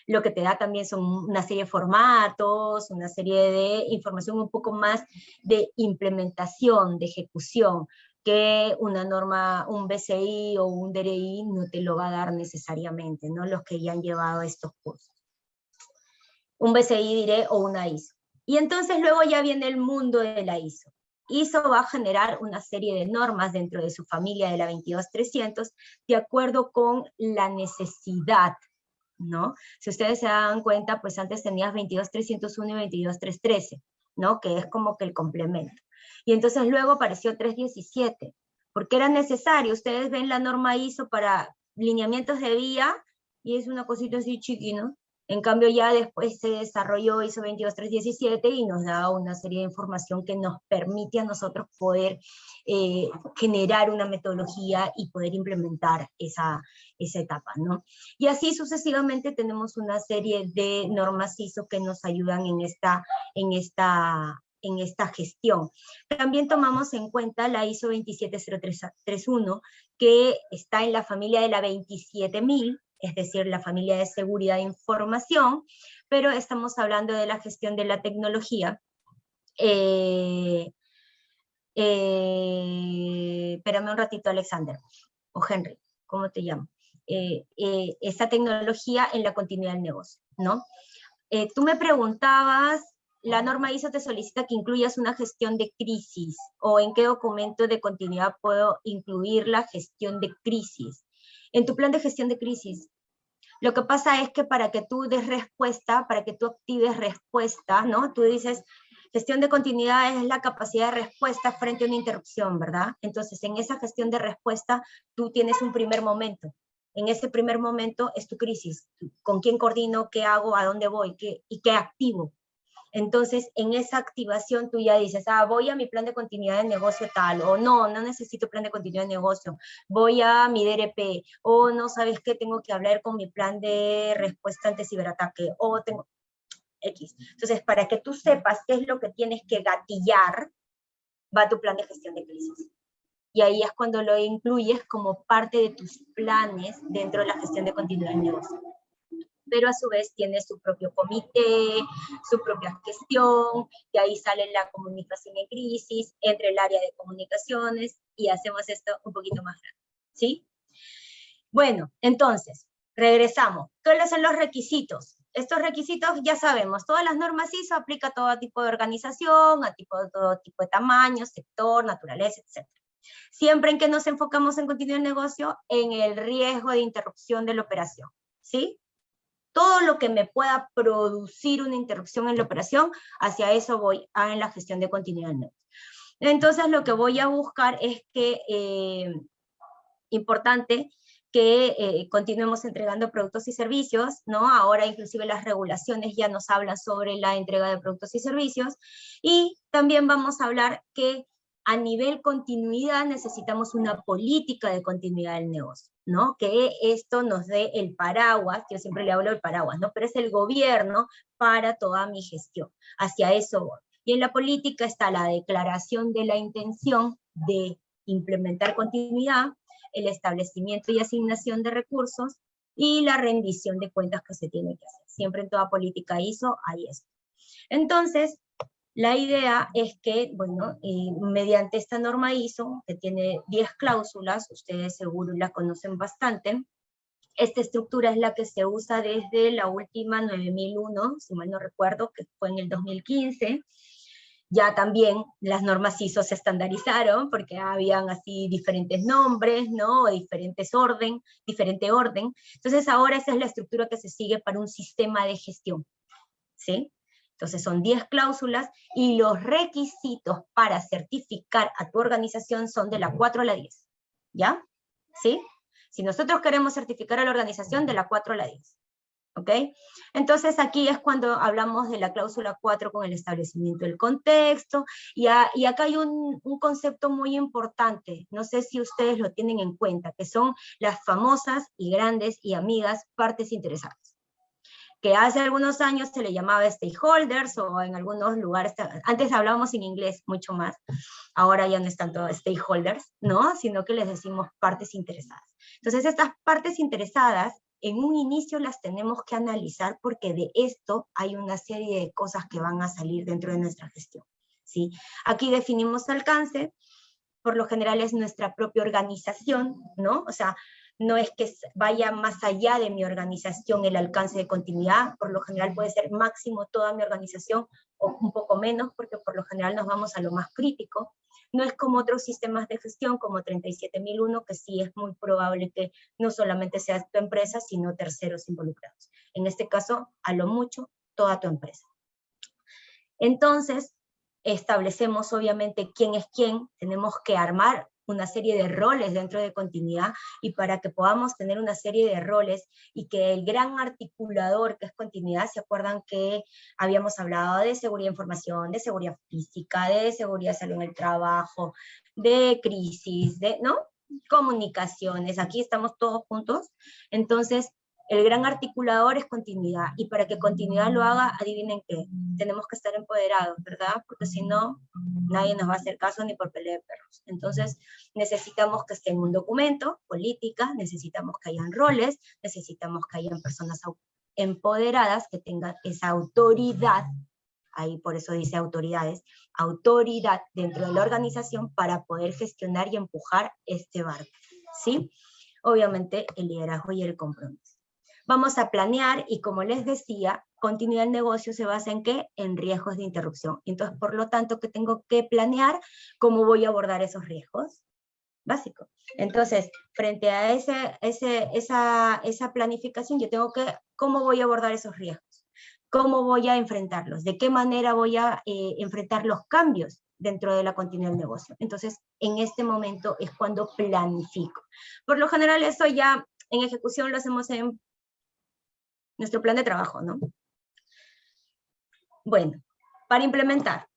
lo que te da también son una serie de formatos, una serie de información un poco más de implementación, de ejecución, que una norma, un BCI o un DRI no te lo va a dar necesariamente, ¿no? Los que ya han llevado estos cursos. Un BCI diré, o una ISO. Y entonces luego ya viene el mundo de la ISO. ISO va a generar una serie de normas dentro de su familia de la 22300 de acuerdo con la necesidad, ¿no? Si ustedes se dan cuenta, pues antes tenías 22301 y 22313, ¿no? Que es como que el complemento. Y entonces luego apareció 317, porque era necesario. Ustedes ven la norma ISO para lineamientos de vía, y es una cosita así chiqui, ¿no? En cambio ya después se desarrolló ISO 22317 y nos da una serie de información que nos permite a nosotros poder generar una metodología y poder implementar esa etapa, ¿no? Y así sucesivamente tenemos una serie de normas ISO que nos ayudan en esta gestión. También tomamos en cuenta la ISO 27031, que está en la familia de la 27000, es decir, la familia de seguridad de información, pero estamos hablando de la gestión de la tecnología. Espérame un ratito, Alexander, o Henry, ¿cómo te llamo? Esta tecnología en la continuidad del negocio, ¿no? Tú me preguntabas, la norma ISO te solicita que incluyas una gestión de crisis, o en qué documento de continuidad puedo incluir la gestión de crisis. En tu plan de gestión de crisis, lo que pasa es que para que tú des respuesta, para que tú actives respuesta, ¿no? Tú dices, gestión de continuidad es la capacidad de respuesta frente a una interrupción, ¿verdad? Entonces, en esa gestión de respuesta, tú tienes un primer momento. En ese primer momento es tu crisis. ¿Con quién coordino? ¿Qué hago? ¿A dónde voy? ¿Y qué activo? Entonces, en esa activación tú ya dices, voy a mi plan de continuidad de negocio tal, o no necesito plan de continuidad de negocio, voy a mi DRP, o no, ¿sabes qué? Tengo que hablar con mi plan de respuesta ante ciberataque, o tengo X. Entonces, para que tú sepas qué es lo que tienes que gatillar, va tu plan de gestión de crisis. Y ahí es cuando lo incluyes como parte de tus planes dentro de la gestión de continuidad de negocio. Pero a su vez tiene su propio comité, su propia gestión, y ahí sale la comunicación en crisis entre el área de comunicaciones, y hacemos esto un poquito más grande, ¿sí? Bueno, entonces, regresamos. ¿Cuáles son los requisitos? Estos requisitos ya sabemos, todas las normas ISO aplica a todo tipo de organización, a todo tipo de tamaño, sector, naturaleza, etc. Siempre en que nos enfocamos en continuidad del negocio, en el riesgo de interrupción de la operación, ¿sí? Todo lo que me pueda producir una interrupción en la operación, hacia eso voy en la gestión de continuidad del negocio. Entonces lo que voy a buscar es que, importante, que continuemos entregando productos y servicios, ¿no? Ahora inclusive las regulaciones ya nos hablan sobre la entrega de productos y servicios, y también vamos a hablar que a nivel continuidad necesitamos una política de continuidad del negocio, ¿no? Que esto nos dé el paraguas, yo siempre le hablo del paraguas, ¿no? Pero es el gobierno para toda mi gestión, hacia eso voy. Y en la política está la declaración de la intención de implementar continuidad, el establecimiento y asignación de recursos, y la rendición de cuentas que se tiene que hacer. Siempre en toda política ISO hay esto. Entonces, la idea es que, bueno, mediante esta norma ISO, que tiene 10 cláusulas, ustedes seguro la conocen bastante, esta estructura es la que se usa desde la última 9001, si mal no recuerdo, que fue en el 2015, ya también las normas ISO se estandarizaron, porque habían así diferentes nombres, ¿no? Diferente orden. Entonces ahora esa es la estructura que se sigue para un sistema de gestión, ¿sí? Entonces son 10 cláusulas, y los requisitos para certificar a tu organización son de la 4 a la 10, ¿ya? ¿Sí? Si nosotros queremos certificar a la organización, de la 4 a la 10. ¿Ok? Entonces aquí es cuando hablamos de la cláusula 4 con el establecimiento del contexto, y acá hay un concepto muy importante, no sé si ustedes lo tienen en cuenta, que son las famosas y grandes y amigas partes interesadas, que hace algunos años se le llamaba stakeholders, o en algunos lugares, antes hablábamos en inglés mucho más, ahora ya no es tanto stakeholders, ¿no? Sino que les decimos partes interesadas. Entonces estas partes interesadas en un inicio las tenemos que analizar porque de esto hay una serie de cosas que van a salir dentro de nuestra gestión, ¿sí? Aquí definimos alcance, por lo general es nuestra propia organización, ¿no? O sea, no es que vaya más allá de mi organización el alcance de continuidad, por lo general puede ser máximo toda mi organización o un poco menos, porque por lo general nos vamos a lo más crítico. No es como otros sistemas de gestión, como 37001, que sí es muy probable que no solamente sea tu empresa, sino terceros involucrados. En este caso, a lo mucho, toda tu empresa. Entonces, establecemos obviamente quién es quién, tenemos que armar una serie de roles dentro de continuidad, y para que podamos tener una serie de roles y que el gran articulador que es continuidad, ¿se acuerdan que habíamos hablado de seguridad de información, de seguridad física, de seguridad de salud en el trabajo, de crisis, ¿no? Comunicaciones, aquí estamos todos juntos. Entonces, el gran articulador es continuidad, y para que continuidad lo haga, adivinen qué, tenemos que estar empoderados, ¿verdad? Porque si no, nadie nos va a hacer caso ni por pelea de perros. Entonces, necesitamos que esté en un documento, política, necesitamos que hayan roles, necesitamos que hayan personas empoderadas que tengan esa autoridad, ahí por eso dice autoridades, autoridad dentro de la organización para poder gestionar y empujar este barco, ¿sí? Obviamente el liderazgo y el compromiso. Vamos a planear, y como les decía, continuidad del negocio se basa en ¿qué? En riesgos de interrupción. Entonces, por lo tanto, ¿qué tengo que planear? ¿Cómo voy a abordar esos riesgos? Básico. Entonces, frente a esa planificación, yo tengo que, ¿cómo voy a abordar esos riesgos? ¿Cómo voy a enfrentarlos? ¿De qué manera voy a enfrentar los cambios dentro de la continuidad del negocio? Entonces, en este momento es cuando planifico. Por lo general, eso ya en ejecución lo hacemos en nuestro plan de trabajo, ¿no? Bueno, para implementar,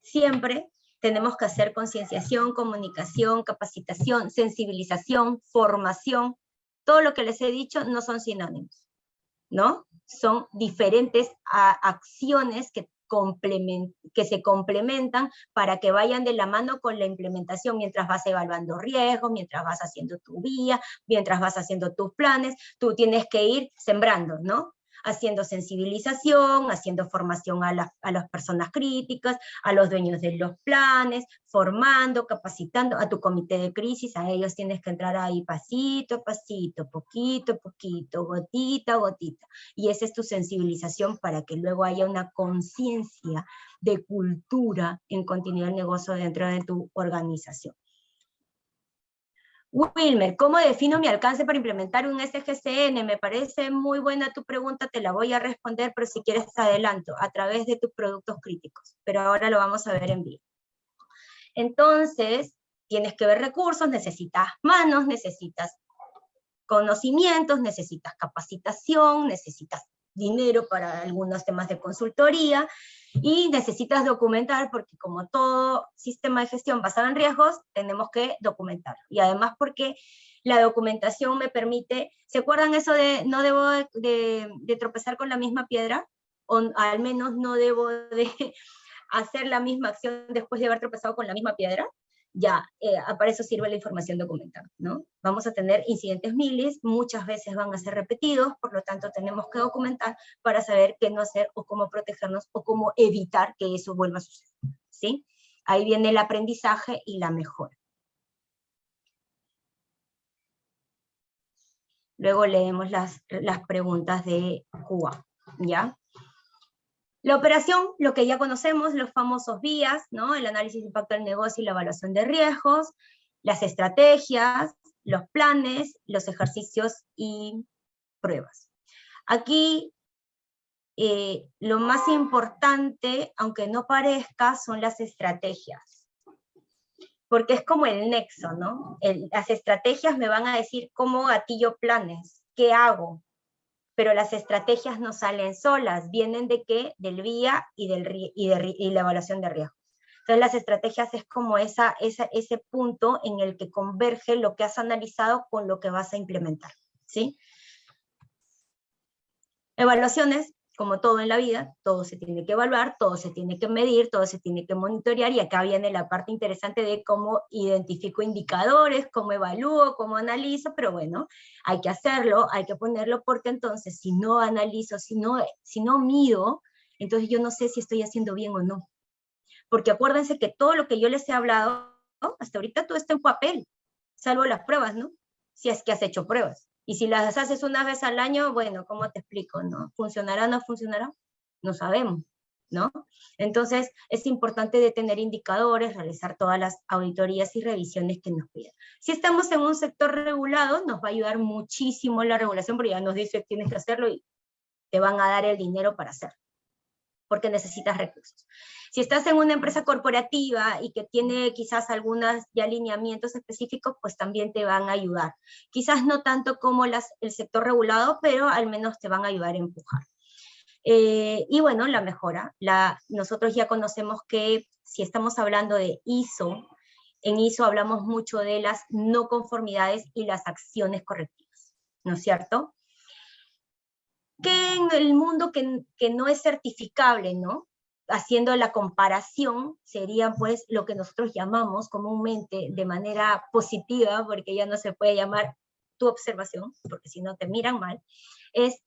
siempre tenemos que hacer concienciación, comunicación, capacitación, sensibilización, formación. Todo lo que les he dicho no son sinónimos, ¿no? Son diferentes acciones que se complementan para que vayan de la mano con la implementación, mientras vas evaluando riesgos, mientras vas haciendo tu vía, mientras vas haciendo tus planes, tú tienes que ir sembrando, ¿no? Haciendo sensibilización, haciendo formación a las personas críticas, a los dueños de los planes, formando, capacitando a tu comité de crisis, a ellos tienes que entrar ahí pasito a pasito, poquito a poquito, gotita a gotita, y esa es tu sensibilización para que luego haya una conciencia de cultura en continuidad del negocio dentro de tu organización. Wilmer, ¿cómo defino mi alcance para implementar un SGCN? Me parece muy buena tu pregunta, te la voy a responder, pero si quieres te adelanto, a través de tus productos críticos, pero ahora lo vamos a ver en vivo. Entonces, tienes que ver recursos, necesitas manos, necesitas conocimientos, necesitas capacitación, necesitas dinero para algunos temas de consultoría, y necesitas documentar, porque como todo sistema de gestión basado en riesgos, tenemos que documentar. Y además porque la documentación me permite, ¿se acuerdan eso de no debo de tropezar con la misma piedra? O al menos no debo de hacer la misma acción después de haber tropezado con la misma piedra. Ya, para eso sirve la información documental, ¿no? Vamos a tener incidentes miles, muchas veces van a ser repetidos, por lo tanto tenemos que documentar para saber qué no hacer, o cómo protegernos, o cómo evitar que eso vuelva a suceder, ¿sí? Ahí viene el aprendizaje y la mejora. Luego leemos las preguntas de Cuba, ¿ya? La operación, lo que ya conocemos, los famosos vías, ¿no? El análisis de impacto del negocio y la evaluación de riesgos, las estrategias, los planes, los ejercicios y pruebas. Aquí, lo más importante, aunque no parezca, son las estrategias. Porque es como el nexo, ¿no? Las estrategias me van a decir cómo gatillo planes, qué hago. Pero las estrategias no salen solas, vienen de qué, del vía y la evaluación de riesgos. Entonces las estrategias es como ese punto en el que converge lo que has analizado con lo que vas a implementar, ¿sí? Evaluaciones, como todo en la vida, todo se tiene que evaluar, todo se tiene que medir, todo se tiene que monitorear, y acá viene la parte interesante de cómo identifico indicadores, cómo evalúo, cómo analizo, pero bueno, hay que hacerlo, hay que ponerlo, porque entonces si no analizo, si no mido, entonces yo no sé si estoy haciendo bien o no. Porque acuérdense que todo lo que yo les he hablado, ¿no?, hasta ahorita todo está en papel, salvo las pruebas, ¿no? Si es que has hecho pruebas. Y si las haces una vez al año, bueno, ¿cómo te explico, no? ¿Funcionará o no funcionará? No sabemos, ¿no? Entonces, es importante de tener indicadores, realizar todas las auditorías y revisiones que nos pidan. Si estamos en un sector regulado, nos va a ayudar muchísimo la regulación, porque ya nos dice que tienes que hacerlo y te van a dar el dinero para hacerlo, porque necesitas recursos. Si estás en una empresa corporativa y que tiene quizás algunos alineamientos específicos, pues también te van a ayudar. Quizás no tanto como el sector regulado, pero al menos te van a ayudar a empujar. Y bueno, la mejora. Nosotros ya conocemos que si estamos hablando de ISO, en ISO hablamos mucho de las no conformidades y las acciones correctivas, ¿no es cierto? Que en el mundo que no es certificable, ¿no? Haciendo la comparación, sería pues lo que nosotros llamamos comúnmente de manera positiva, porque ya no se puede llamar tu observación, porque si no te miran mal, es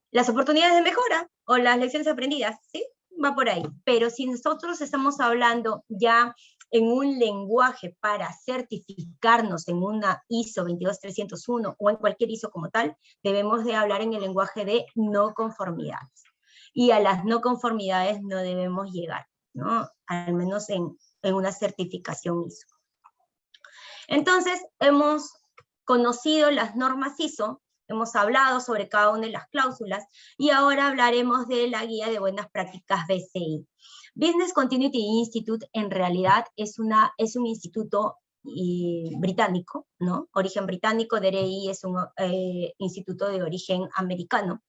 las oportunidades de mejora o las lecciones aprendidas, ¿sí? Va por ahí. Pero si nosotros estamos hablando ya en un lenguaje para certificarnos en una ISO 22301 o en cualquier ISO como tal, debemos de hablar en el lenguaje de no conformidades. Y a las no conformidades no debemos llegar, ¿no? Al menos en una certificación ISO. Entonces, hemos conocido las normas ISO, hemos hablado sobre cada una de las cláusulas, y ahora hablaremos de la guía de buenas prácticas BCI. Business Continuity Institute en realidad es un instituto británico, ¿no? Origen británico. DRI es un instituto de origen americano.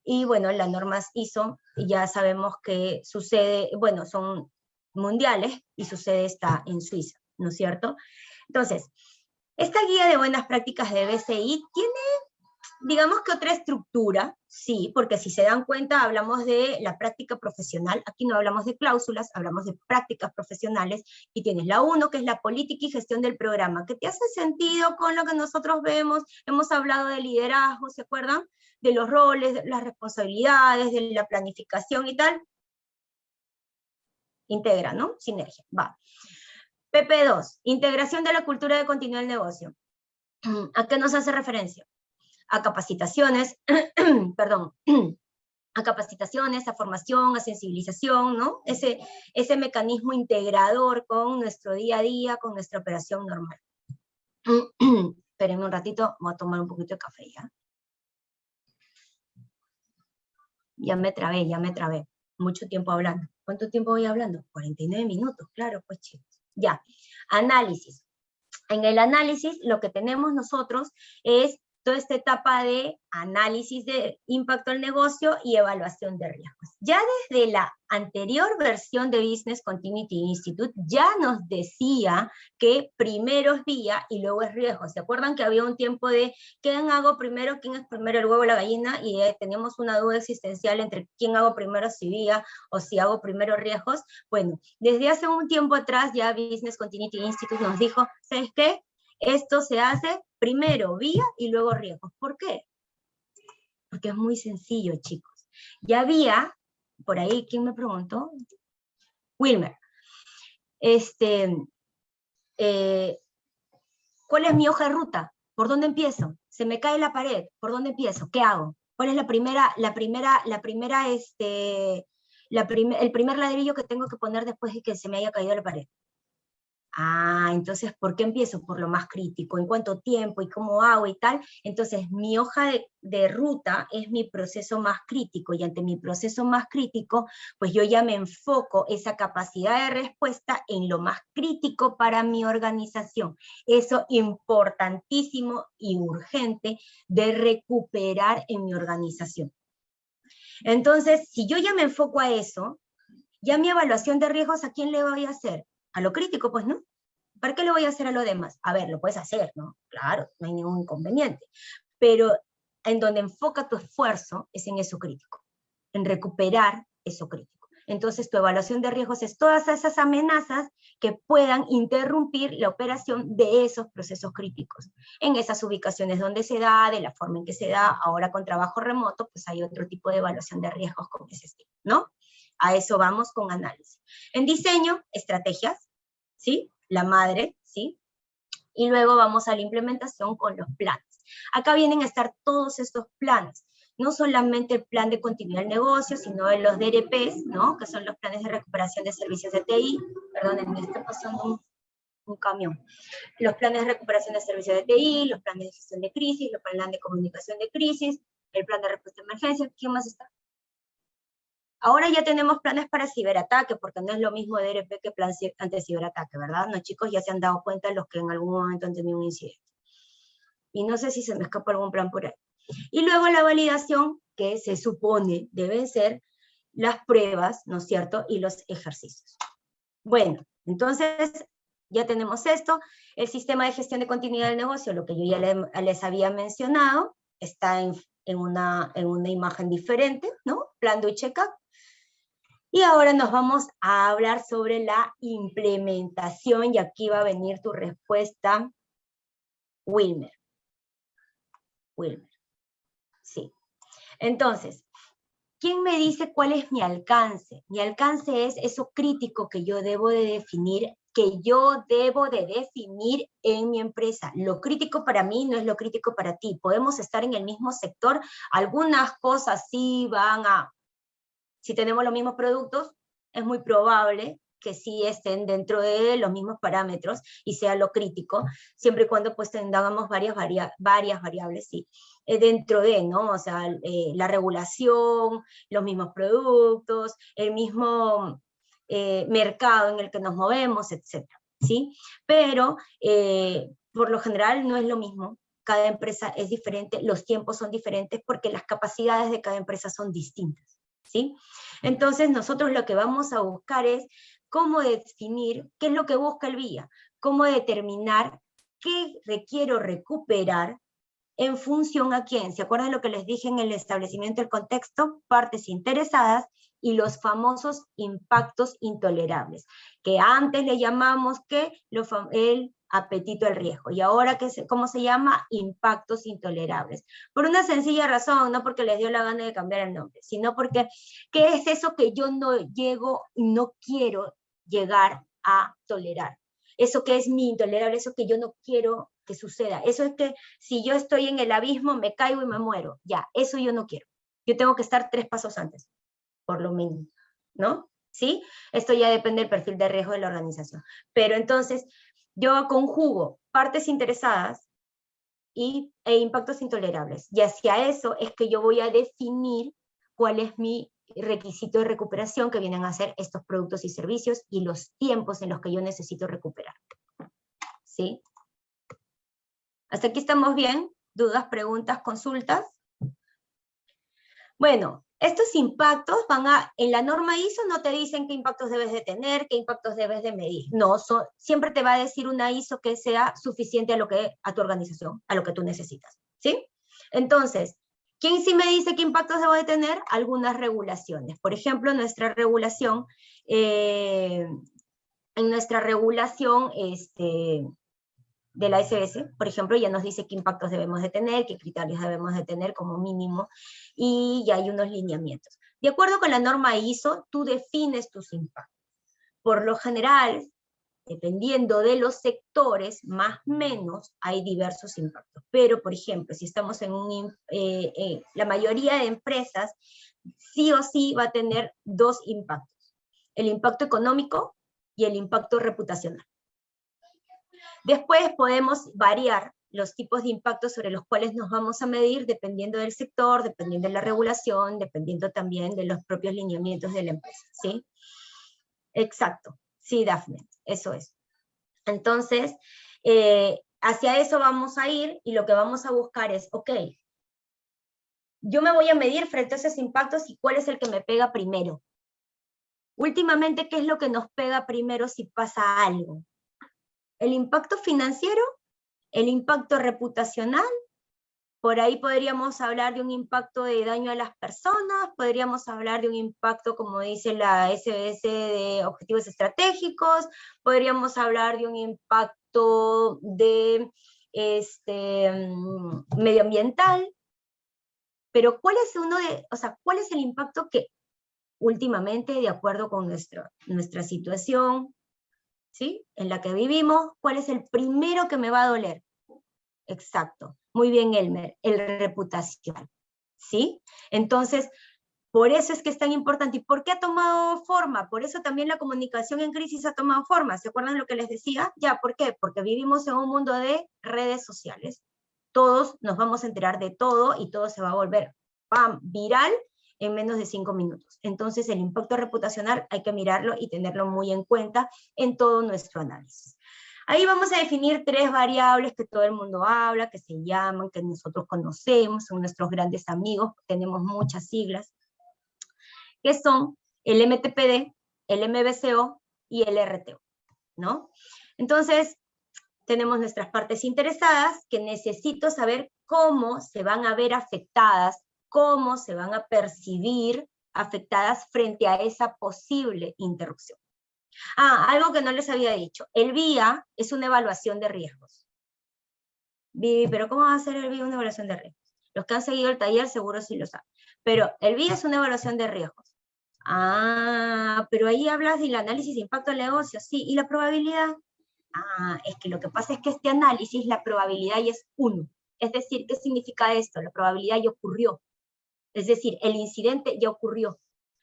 Y bueno, las normas ISO ya sabemos que sucede, bueno, son mundiales y su sede está en Suiza, ¿no es cierto? Entonces, esta guía de buenas prácticas de BCI tiene, digamos que otra estructura, sí, porque si se dan cuenta hablamos de la práctica profesional, aquí no hablamos de cláusulas, hablamos de prácticas profesionales, y tienes la 1, que es la política y gestión del programa, que te hace sentido con lo que nosotros vemos, hemos hablado de liderazgo, ¿se acuerdan? De los roles, de las responsabilidades, de la planificación y tal. Integra, ¿no? Sinergia, va. PP2, integración de la cultura de continuidad del negocio. ¿A qué nos hace referencia? A capacitaciones, perdón, a capacitaciones, a formación, a sensibilización, ¿no? Ese mecanismo integrador con nuestro día a día, con nuestra operación normal. Espérenme un ratito, voy a tomar un poquito de café ya. Ya me trabé. Mucho tiempo hablando. ¿Cuánto tiempo voy hablando? 49 minutos, claro, pues chicos. Ya, análisis. En el análisis lo que tenemos nosotros es toda esta etapa de análisis de impacto al negocio y evaluación de riesgos. Ya desde la anterior versión de Business Continuity Institute ya nos decía que primero es vía y luego es riesgo. ¿Se acuerdan que había un tiempo de quién hago primero, quién es primero, el huevo o la gallina? Y teníamos una duda existencial entre quién hago primero, si vía o si hago primero riesgos. Bueno, desde hace un tiempo atrás ya Business Continuity Institute nos dijo, ¿sabes qué? Esto se hace primero vía y luego riesgos. ¿Por qué? Porque es muy sencillo, chicos. Ya había, por ahí, ¿quién me preguntó? Wilmer. ¿Cuál es mi hoja de ruta? ¿Por dónde empiezo? Se me cae la pared, ¿por dónde empiezo? ¿Qué hago? ¿Cuál es el primer ladrillo que tengo que poner después de que se me haya caído la pared? Ah, entonces, ¿por qué empiezo? Por lo más crítico, ¿en cuánto tiempo y cómo hago y tal? Entonces, mi hoja de ruta es mi proceso más crítico, y ante mi proceso más crítico, pues yo ya me enfoco esa capacidad de respuesta en lo más crítico para mi organización. Eso importantísimo y urgente de recuperar en mi organización. Entonces, si yo ya me enfoco a eso, ya mi evaluación de riesgos, ¿a quién le voy a hacer? A lo crítico, pues, ¿no? ¿Para qué lo voy a hacer a lo demás? A ver, lo puedes hacer, ¿no? Claro, no hay ningún inconveniente. Pero en donde enfoca tu esfuerzo es en eso crítico. en recuperar eso crítico. Entonces, tu evaluación de riesgos es todas esas amenazas que puedan interrumpir la operación de esos procesos críticos. En esas ubicaciones donde se da, de la forma en que se da, ahora con trabajo remoto, pues hay otro tipo de evaluación de riesgos con ese estilo, ¿no? A eso vamos con análisis. En diseño, estrategias, ¿sí? La madre, ¿sí? Y luego vamos a la implementación con los planes. Acá vienen a estar todos estos planes. No solamente el plan de continuidad del negocio, sino de los DRPs, ¿no? Que son los planes de recuperación de servicios de TI. Perdón, me está pasando un camión. Los planes de recuperación de servicios de TI, los planes de gestión de crisis, los planes de comunicación de crisis, el plan de respuesta a emergencia. ¿Quién más está? Ahora ya tenemos planes para ciberataque, porque no es lo mismo DRP que plan anti-ciberataque, ¿verdad? No, chicos, ya se han dado cuenta los que en algún momento han tenido un incidente. Y no sé si se me escapa algún plan por ahí. Y luego la validación, que se supone deben ser las pruebas, ¿no es cierto? Y los ejercicios. Bueno, entonces ya tenemos esto. El sistema de gestión de continuidad del negocio, lo que yo ya les había mencionado, está en una imagen diferente, ¿no? Plan de check-up. Y ahora nos vamos a hablar sobre la implementación, y aquí va a venir tu respuesta, Wilmer. Wilmer. Sí. Entonces, ¿quién me dice cuál es mi alcance? Mi alcance es eso crítico que yo debo de definir, en mi empresa. Lo crítico para mí no es lo crítico para ti. Podemos estar en el mismo sector, algunas cosas sí van a... Si tenemos los mismos productos, es muy probable que sí estén dentro de los mismos parámetros y sea lo crítico, siempre y cuando pues tengamos varias variables, sí, dentro de, ¿no? O sea, la regulación, los mismos productos, el mismo mercado en el que nos movemos, etc. ¿Sí? Pero por lo general no es lo mismo. Cada empresa es diferente, los tiempos son diferentes porque las capacidades de cada empresa son distintas. ¿Sí? Entonces nosotros lo que vamos a buscar es cómo definir qué es lo que busca el BIA, cómo determinar qué requiero recuperar en función a quién. ¿Se acuerdan lo que les dije en el establecimiento del contexto? Partes interesadas y los famosos impactos intolerables, que antes le llamamos el apetito al riesgo, y ahora, ¿cómo se llama? Impactos intolerables. Por una sencilla razón, no porque les dio la gana de cambiar el nombre, sino porque, ¿qué es eso que yo no quiero llegar a tolerar? Eso que es mi intolerable, eso que yo no quiero que suceda. Eso es que si yo estoy en el abismo, me caigo y me muero. Ya, eso yo no quiero. Yo tengo que estar 3 pasos antes, por lo mínimo, ¿no? ¿Sí? Esto ya depende del perfil de riesgo de la organización. Pero entonces, yo conjugo partes interesadas e impactos intolerables. Y hacia eso es que yo voy a definir cuál es mi requisito de recuperación, que vienen a ser estos productos y servicios y los tiempos en los que yo necesito recuperar. ¿Sí? ¿Hasta aquí estamos bien? ¿Dudas, preguntas, consultas? Bueno, estos impactos en la norma ISO no te dicen qué impactos debes de tener, qué impactos debes de medir. No, siempre te va a decir una ISO que sea suficiente a tu organización, a lo que tú necesitas. ¿Sí? Entonces, ¿quién sí me dice qué impactos debo de tener? Algunas regulaciones. Por ejemplo, nuestra regulación, de la SBS, por ejemplo, ya nos dice qué impactos debemos de tener, qué criterios debemos de tener como mínimo, y ya hay unos lineamientos. De acuerdo con la norma ISO, tú defines tus impactos. Por lo general, dependiendo de los sectores, más o menos, hay diversos impactos. Pero, por ejemplo, si estamos en la mayoría de empresas, sí o sí va a tener 2 impactos. El impacto económico y el impacto reputacional. Después podemos variar los tipos de impactos sobre los cuales nos vamos a medir dependiendo del sector, dependiendo de la regulación, dependiendo también de los propios lineamientos de la empresa, ¿sí? Exacto, sí, Dafne, eso es. Entonces, hacia eso vamos a ir, y lo que vamos a buscar es, ok, yo me voy a medir frente a esos impactos y cuál es el que me pega primero. Últimamente, ¿qué es lo que nos pega primero si pasa algo? ¿El impacto financiero? ¿El impacto reputacional? Por ahí podríamos hablar de un impacto de daño a las personas, podríamos hablar de un impacto, como dice la SBS, de objetivos estratégicos, podríamos hablar de un impacto de medioambiental, pero ¿cuál es cuál es el impacto que últimamente, de acuerdo con nuestra situación, ¿sí?, en la que vivimos, cuál es el primero que me va a doler? Exacto. Muy bien, Elmer, el reputacional, ¿sí? Entonces, por eso es que es tan importante. ¿Y por qué ha tomado forma? Por eso también la comunicación en crisis ha tomado forma. ¿Se acuerdan lo que les decía? Ya, ¿por qué? Porque vivimos en un mundo de redes sociales. Todos nos vamos a enterar de todo y todo se va a volver, ¡pam!, viral en menos de 5 minutos. Entonces, el impacto reputacional hay que mirarlo y tenerlo muy en cuenta en todo nuestro análisis. Ahí vamos a definir 3 variables que todo el mundo habla, que se llaman, que nosotros conocemos, son nuestros grandes amigos, tenemos muchas siglas, que son el MTPD, el MBCO y el RTO, ¿no? Entonces, tenemos nuestras partes interesadas, que necesito saber cómo se van a ver afectadas, cómo se van a percibir afectadas frente a esa posible interrupción. Algo que no les había dicho. El VIA es una evaluación de riesgos. Pero ¿cómo va a ser el VIA una evaluación de riesgos? Los que han seguido el taller seguro sí lo saben. Pero el VIA es una evaluación de riesgos. Pero ahí hablas del análisis de impacto al negocio, sí. ¿Y la probabilidad? Es que lo que pasa es que este análisis, la probabilidad ya es 1. Es decir, ¿qué significa esto? La probabilidad ya ocurrió. Es decir, el incidente ya ocurrió.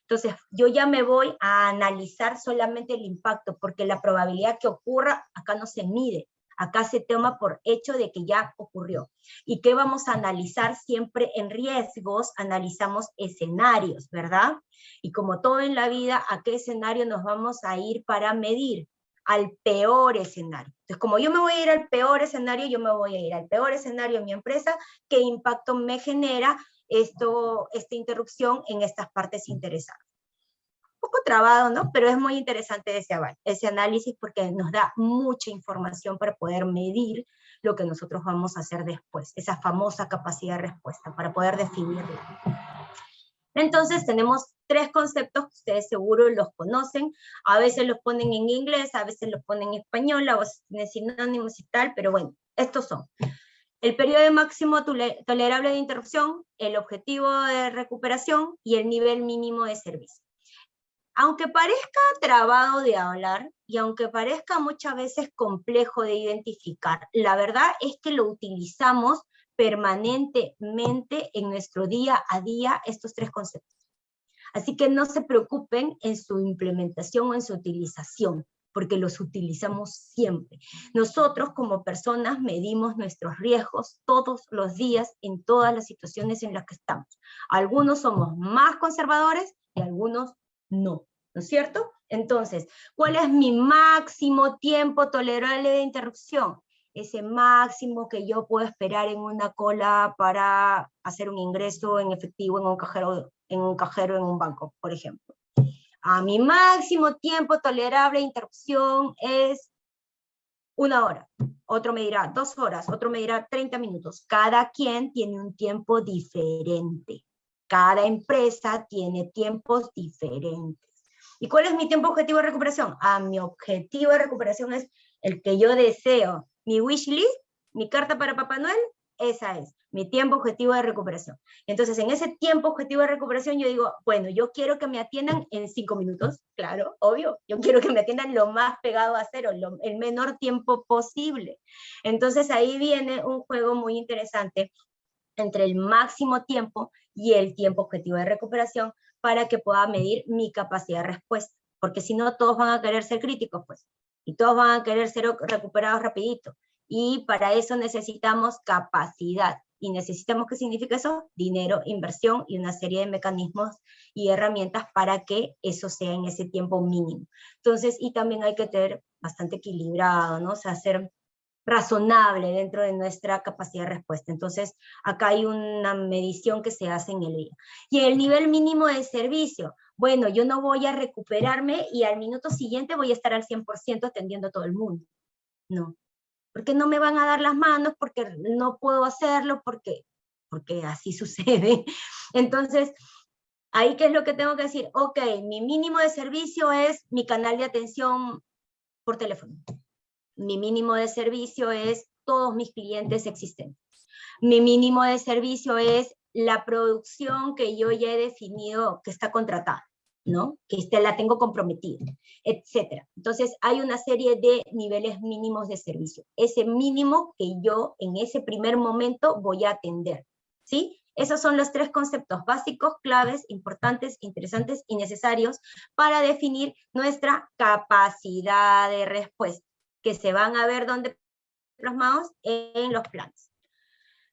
Entonces, yo ya me voy a analizar solamente el impacto, porque la probabilidad que ocurra acá no se mide. Acá se toma por hecho de que ya ocurrió. ¿Y qué vamos a analizar siempre en riesgos? Analizamos escenarios, ¿verdad? Y como todo en la vida, ¿a qué escenario nos vamos a ir para medir? Al peor escenario. Entonces, como yo me voy a ir al peor escenario, yo me voy a ir al peor escenario en mi empresa, ¿qué impacto me genera esta interrupción en estas partes interesadas? Un poco trabado, ¿no? Pero es muy interesante ese análisis porque nos da mucha información para poder medir lo que nosotros vamos a hacer después, esa famosa capacidad de respuesta, para poder definirla. Entonces tenemos 3 conceptos que ustedes seguro los conocen, a veces los ponen en inglés, a veces los ponen en español, a veces tienen sinónimos y tal, pero bueno, estos son. El periodo máximo tolerable de interrupción, el objetivo de recuperación y el nivel mínimo de servicio. Aunque parezca trabado de hablar y aunque parezca muchas veces complejo de identificar, la verdad es que lo utilizamos permanentemente en nuestro día a día estos 3 conceptos. Así que no se preocupen en su implementación o en su utilización, porque los utilizamos siempre. Nosotros como personas medimos nuestros riesgos todos los días en todas las situaciones en las que estamos. Algunos somos más conservadores y algunos no, ¿no es cierto? Entonces, ¿cuál es mi máximo tiempo tolerable de interrupción? Ese máximo que yo puedo esperar en una cola para hacer un ingreso en efectivo en un cajero en un banco, por ejemplo. Mi máximo tiempo tolerable de interrupción es 1 hora. Otro me dirá 2 horas, otro me dirá 30 minutos. Cada quien tiene un tiempo diferente. Cada empresa tiene tiempos diferentes. ¿Y cuál es mi tiempo objetivo de recuperación? Mi objetivo de recuperación es el que yo deseo. Mi wish list, mi carta para Papá Noel, esa es mi tiempo objetivo de recuperación. Entonces, en ese tiempo objetivo de recuperación yo digo, bueno, yo quiero que me atiendan en 5 minutos, claro, obvio. Yo quiero que me atiendan lo más pegado a cero, el menor tiempo posible. Entonces, ahí viene un juego muy interesante entre el máximo tiempo y el tiempo objetivo de recuperación para que pueda medir mi capacidad de respuesta. Porque si no, todos van a querer ser críticos, pues. Y todos van a querer ser recuperados rapidito. Y para eso necesitamos capacidad. ¿Y necesitamos qué significa eso? Dinero, inversión y una serie de mecanismos y herramientas para que eso sea en ese tiempo mínimo. Entonces, y también hay que tener bastante equilibrado, ¿no? O sea, ser razonable dentro de nuestra capacidad de respuesta. Entonces, acá hay una medición que se hace en el día. Y el nivel mínimo de servicio. Bueno, yo no voy a recuperarme y al minuto siguiente voy a estar al 100% atendiendo a todo el mundo. No. Porque no me van a dar las manos, porque no puedo hacerlo, porque porque así sucede. Entonces, ahí, ¿qué es lo que tengo que decir? Ok, mi mínimo de servicio es mi canal de atención por teléfono. Mi mínimo de servicio es todos mis clientes existentes. Mi mínimo de servicio es la producción que yo ya he definido que está contratada, ¿no? Que la tengo comprometida, etcétera. Entonces, hay una serie de niveles mínimos de servicio. Ese mínimo que yo en ese primer momento voy a atender, ¿sí? Esos son los 3 conceptos básicos, claves, importantes, interesantes y necesarios para definir nuestra capacidad de respuesta, que se van a ver donde plasmados en los planes.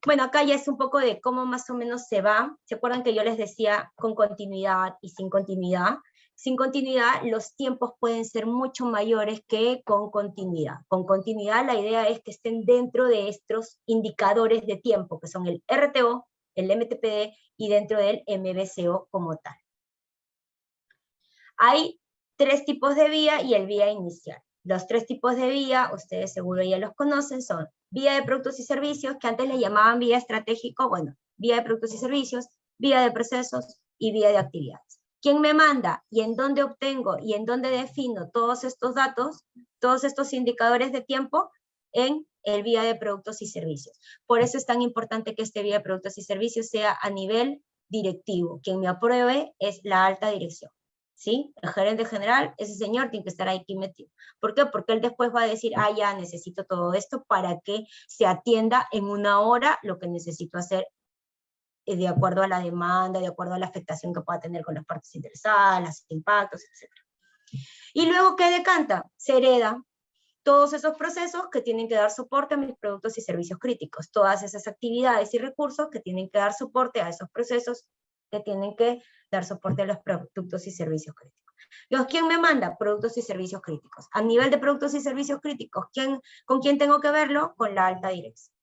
Bueno, acá ya es un poco de cómo más o menos se va. ¿Se acuerdan que yo les decía con continuidad y sin continuidad? Sin continuidad, los tiempos pueden ser mucho mayores que con continuidad. Con continuidad, la idea es que estén dentro de estos indicadores de tiempo, que son el RTO, el MTPD y dentro del MBCO como tal. Hay 3 tipos de vía y el vía inicial. Los 3 tipos de vía, ustedes seguro ya los conocen, son vía de productos y servicios, que antes le llamaban vía estratégico, bueno, vía de productos y servicios, vía de procesos y vía de actividades. ¿Quién me manda y en dónde obtengo y en dónde defino todos estos datos, todos estos indicadores de tiempo? En el vía de productos y servicios. Por eso es tan importante que este vía de productos y servicios sea a nivel directivo. Quien me apruebe es la alta dirección. ¿Sí? El gerente general, ese señor tiene que estar aquí metido. ¿Por qué? Porque él después va a decir, ya necesito todo esto para que se atienda en una hora lo que necesito hacer de acuerdo a la demanda, de acuerdo a la afectación que pueda tener con las partes interesadas, los impactos, etc. Y luego, ¿qué decanta? Se hereda todos esos procesos que tienen que dar soporte a mis productos y servicios críticos, todas esas actividades y recursos que tienen que dar soporte a esos procesos que tienen que dar soporte a los productos y servicios críticos. ¿Quién me manda? Productos y servicios críticos. A nivel de productos y servicios críticos, ¿con quién tengo que verlo? Con la alta dirección.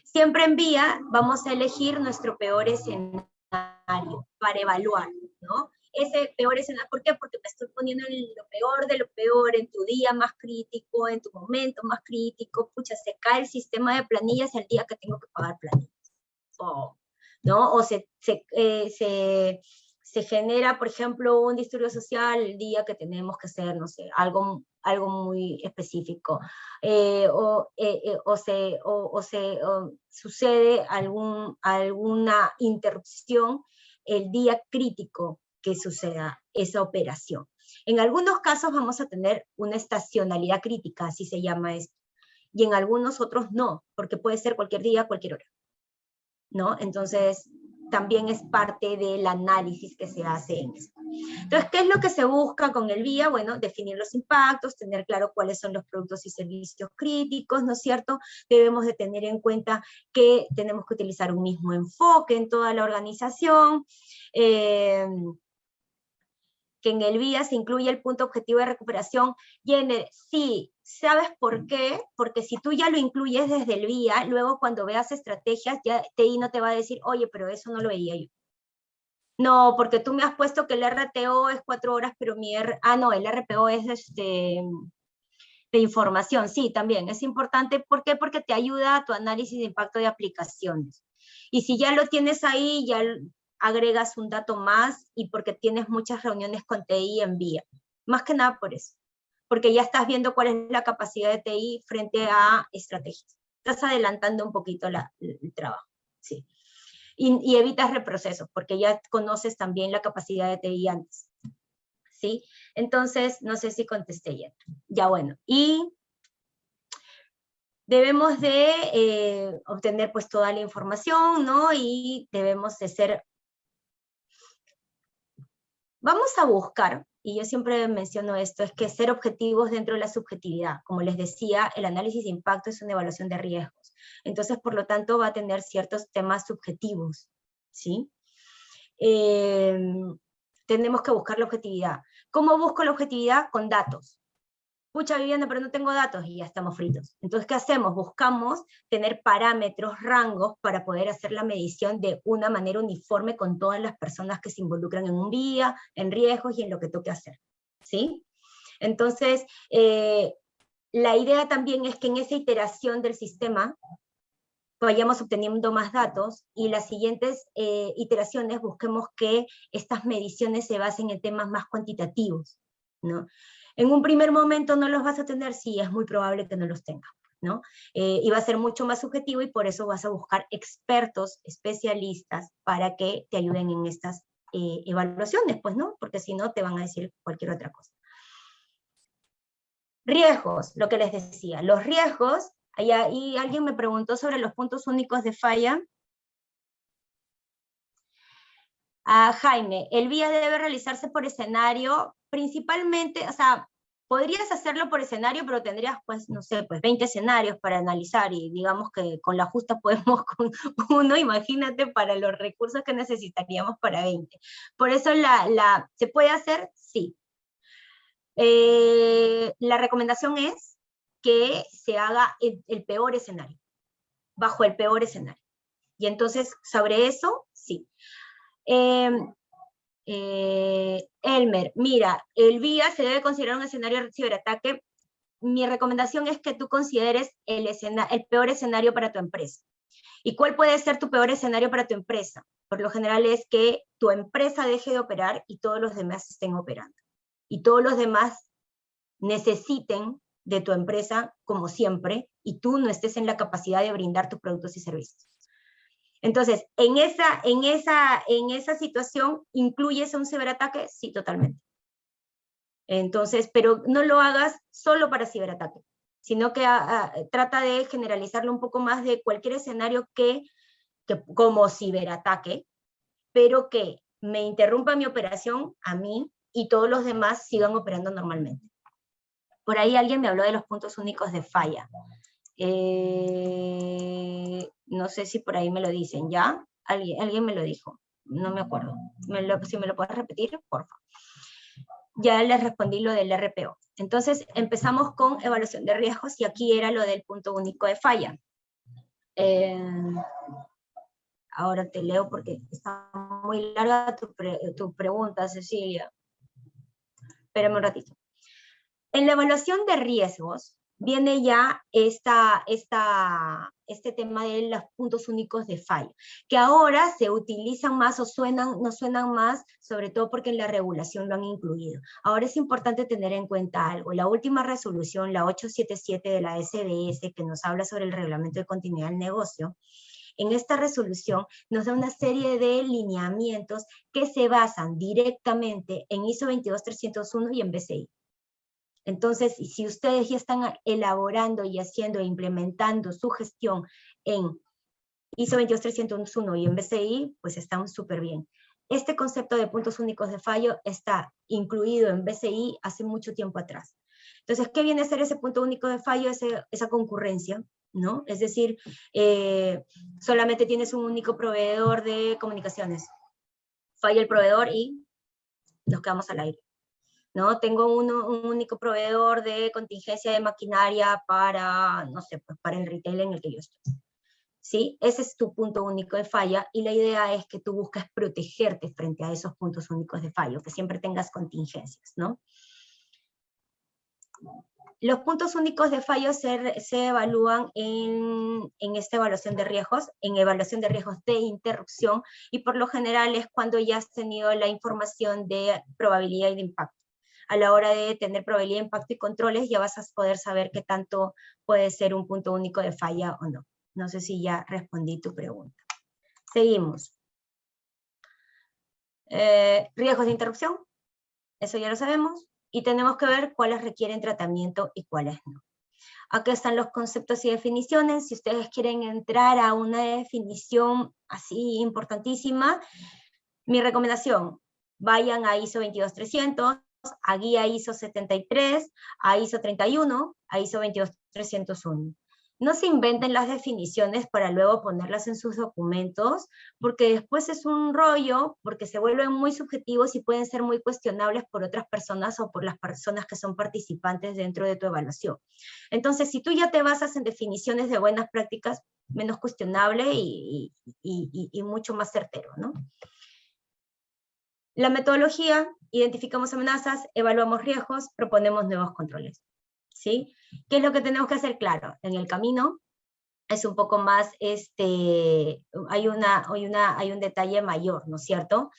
Siempre en vía vamos a elegir nuestro peor escenario para evaluar, ¿no? Ese peor escenario, ¿por qué? Porque me estoy poniendo en lo peor de lo peor, en tu día más crítico, en tu momento más crítico, pucha, se cae el sistema de planillas el día que tengo que pagar planillas. ¿No? O se genera, por ejemplo, un disturbio social el día que tenemos que hacer, no sé, algo muy específico. O sucede alguna interrupción el día crítico que suceda esa operación. En algunos casos vamos a tener una estacionalidad crítica, así se llama esto, y en algunos otros no, porque puede ser cualquier día, cualquier hora, ¿no? Entonces, también es parte del análisis que se hace en esto. Entonces, ¿qué es lo que se busca con el vía? Bueno, definir los impactos, tener claro cuáles son los productos y servicios críticos, ¿no es cierto? Debemos de tener en cuenta que tenemos que utilizar un mismo enfoque en toda la organización, que en el vía se incluye el punto objetivo de recuperación, y en el sí, ¿sabes por qué? Porque si tú ya lo incluyes desde el vía, luego cuando veas estrategias, ya TI no te va a decir, oye, pero eso no lo veía yo. No, porque tú me has puesto que el RTO es 4 horas, pero el RPO es de información. Sí, también es importante. ¿Por qué? Porque te ayuda a tu análisis de impacto de aplicaciones. Y si ya lo tienes ahí, ya agregas un dato más, y porque tienes muchas reuniones con TI en vía. Más que nada por eso. Porque ya estás viendo cuál es la capacidad de TI frente a estrategias. Estás adelantando un poquito el trabajo. Sí. Y evitas reprocesos, porque ya conoces también la capacidad de TI antes. ¿Sí? Entonces, no sé si contesté ya. Ya, bueno. Y debemos de obtener pues toda la información, ¿no? Y debemos de ser... Vamos a buscar, y yo siempre menciono esto, es que ser objetivos dentro de la subjetividad. Como les decía, el análisis de impacto es una evaluación de riesgos. Entonces, por lo tanto, va a tener ciertos temas subjetivos, ¿sí? Tenemos que buscar la objetividad. ¿Cómo busco la objetividad? Con datos. Pucha, Viviana, pero no tengo datos, y ya estamos fritos. Entonces, ¿qué hacemos? Buscamos tener parámetros, rangos, para poder hacer la medición de una manera uniforme con todas las personas que se involucran en un vía, en riesgos y en lo que toque hacer, ¿sí? Entonces, la idea también es que en esa iteración del sistema vayamos obteniendo más datos y las siguientes iteraciones busquemos que estas mediciones se basen en temas más cuantitativos, ¿no? En un primer momento no los vas a tener, sí, es muy probable que no los tengas, ¿no? Y va a ser mucho más subjetivo y por eso vas a buscar expertos, especialistas, para que te ayuden en estas evaluaciones, pues, ¿no? Porque si no te van a decir cualquier otra cosa. Riesgos, lo que les decía, los riesgos, y alguien me preguntó sobre los puntos únicos de falla. Jaime, el VIA debe realizarse por escenario, principalmente, o sea, podrías hacerlo por escenario, pero tendrías, pues, no sé, pues 20 escenarios para analizar, y digamos que con la justa podemos con uno, imagínate, para los recursos que necesitaríamos para 20. Por eso ¿se puede hacer? Sí. La recomendación es que se haga el peor escenario, bajo el peor escenario. Y entonces, sobre eso, sí. Elmer, mira, el VIA se debe considerar un escenario de ciberataque. Mi recomendación es que tú consideres el peor escenario para tu empresa. ¿Y cuál puede ser tu peor escenario para tu empresa? Por lo general es que tu empresa deje de operar y todos los demás estén operando. Y todos los demás necesiten de tu empresa como siempre y tú no estés en la capacidad de brindar tus productos y servicios. Entonces, en esa situación, ¿incluyes un ciberataque? Sí, totalmente. Entonces, pero no lo hagas solo para ciberataque, sino que trata de generalizarlo un poco más de cualquier escenario que como ciberataque, pero que me interrumpa mi operación a mí y todos los demás sigan operando normalmente. Por ahí alguien me habló de los puntos únicos de falla. No sé si por ahí me lo dicen, ¿ya? Alguien me lo dijo, no me acuerdo. Si me lo puedes repetir, por favor. Ya les respondí lo del RPO. Entonces, empezamos con evaluación de riesgos y aquí era lo del punto único de falla. Ahora te leo porque está muy larga tu pregunta, Cecilia. Espérame un ratito. En la evaluación de riesgos, viene ya este tema de los puntos únicos de falla, que ahora se utilizan más o nos suenan más, sobre todo porque en la regulación lo han incluido. Ahora es importante tener en cuenta algo. La última resolución, la 877 de la SDS, que nos habla sobre el reglamento de continuidad del negocio, en esta resolución nos da una serie de lineamientos que se basan directamente en ISO 22301 y en BCI. Entonces, si ustedes ya están elaborando y haciendo e implementando su gestión en ISO 22301 y en BCI, pues están súper bien. Este concepto de puntos únicos de fallo está incluido en BCI hace mucho tiempo atrás. Entonces, ¿qué viene a ser ese punto único de fallo? Esa concurrencia, ¿no? Es decir, solamente tienes un único proveedor de comunicaciones. Falla el proveedor y nos quedamos al aire. ¿No? Tengo un único proveedor de contingencia de maquinaria para, no sé, pues para el retail en el que yo estoy. ¿Sí? Ese es tu punto único de falla y la idea es que tú busques protegerte frente a esos puntos únicos de fallo, que siempre tengas contingencias, ¿no? Los puntos únicos de fallo se evalúan en esta evaluación de riesgos, en evaluación de riesgos de interrupción, y por lo general es cuando ya has tenido la información de probabilidad y de impacto. A la hora de tener probabilidad, impacto y controles, ya vas a poder saber qué tanto puede ser un punto único de falla o no. No sé si ya respondí tu pregunta. Seguimos. Riesgos de interrupción, eso ya lo sabemos, y tenemos que ver cuáles requieren tratamiento y cuáles no. Acá están los conceptos y definiciones. Si ustedes quieren entrar a una definición así importantísima, mi recomendación, vayan a ISO 22300, a guía ISO 73, a ISO 31, a ISO 22301. No se inventen las definiciones para luego ponerlas en sus documentos, porque después es un rollo, porque se vuelven muy subjetivos y pueden ser muy cuestionables por otras personas o por las personas que son participantes dentro de tu evaluación. Entonces, si tú ya te basas en definiciones de buenas prácticas, menos cuestionable y mucho más certero, ¿no? La metodología, identificamos amenazas, evaluamos riesgos, proponemos nuevos controles. ¿Sí? ¿Qué es lo que tenemos que hacer? Claro, en el camino es un poco más, hay un detalle mayor, ¿no es cierto?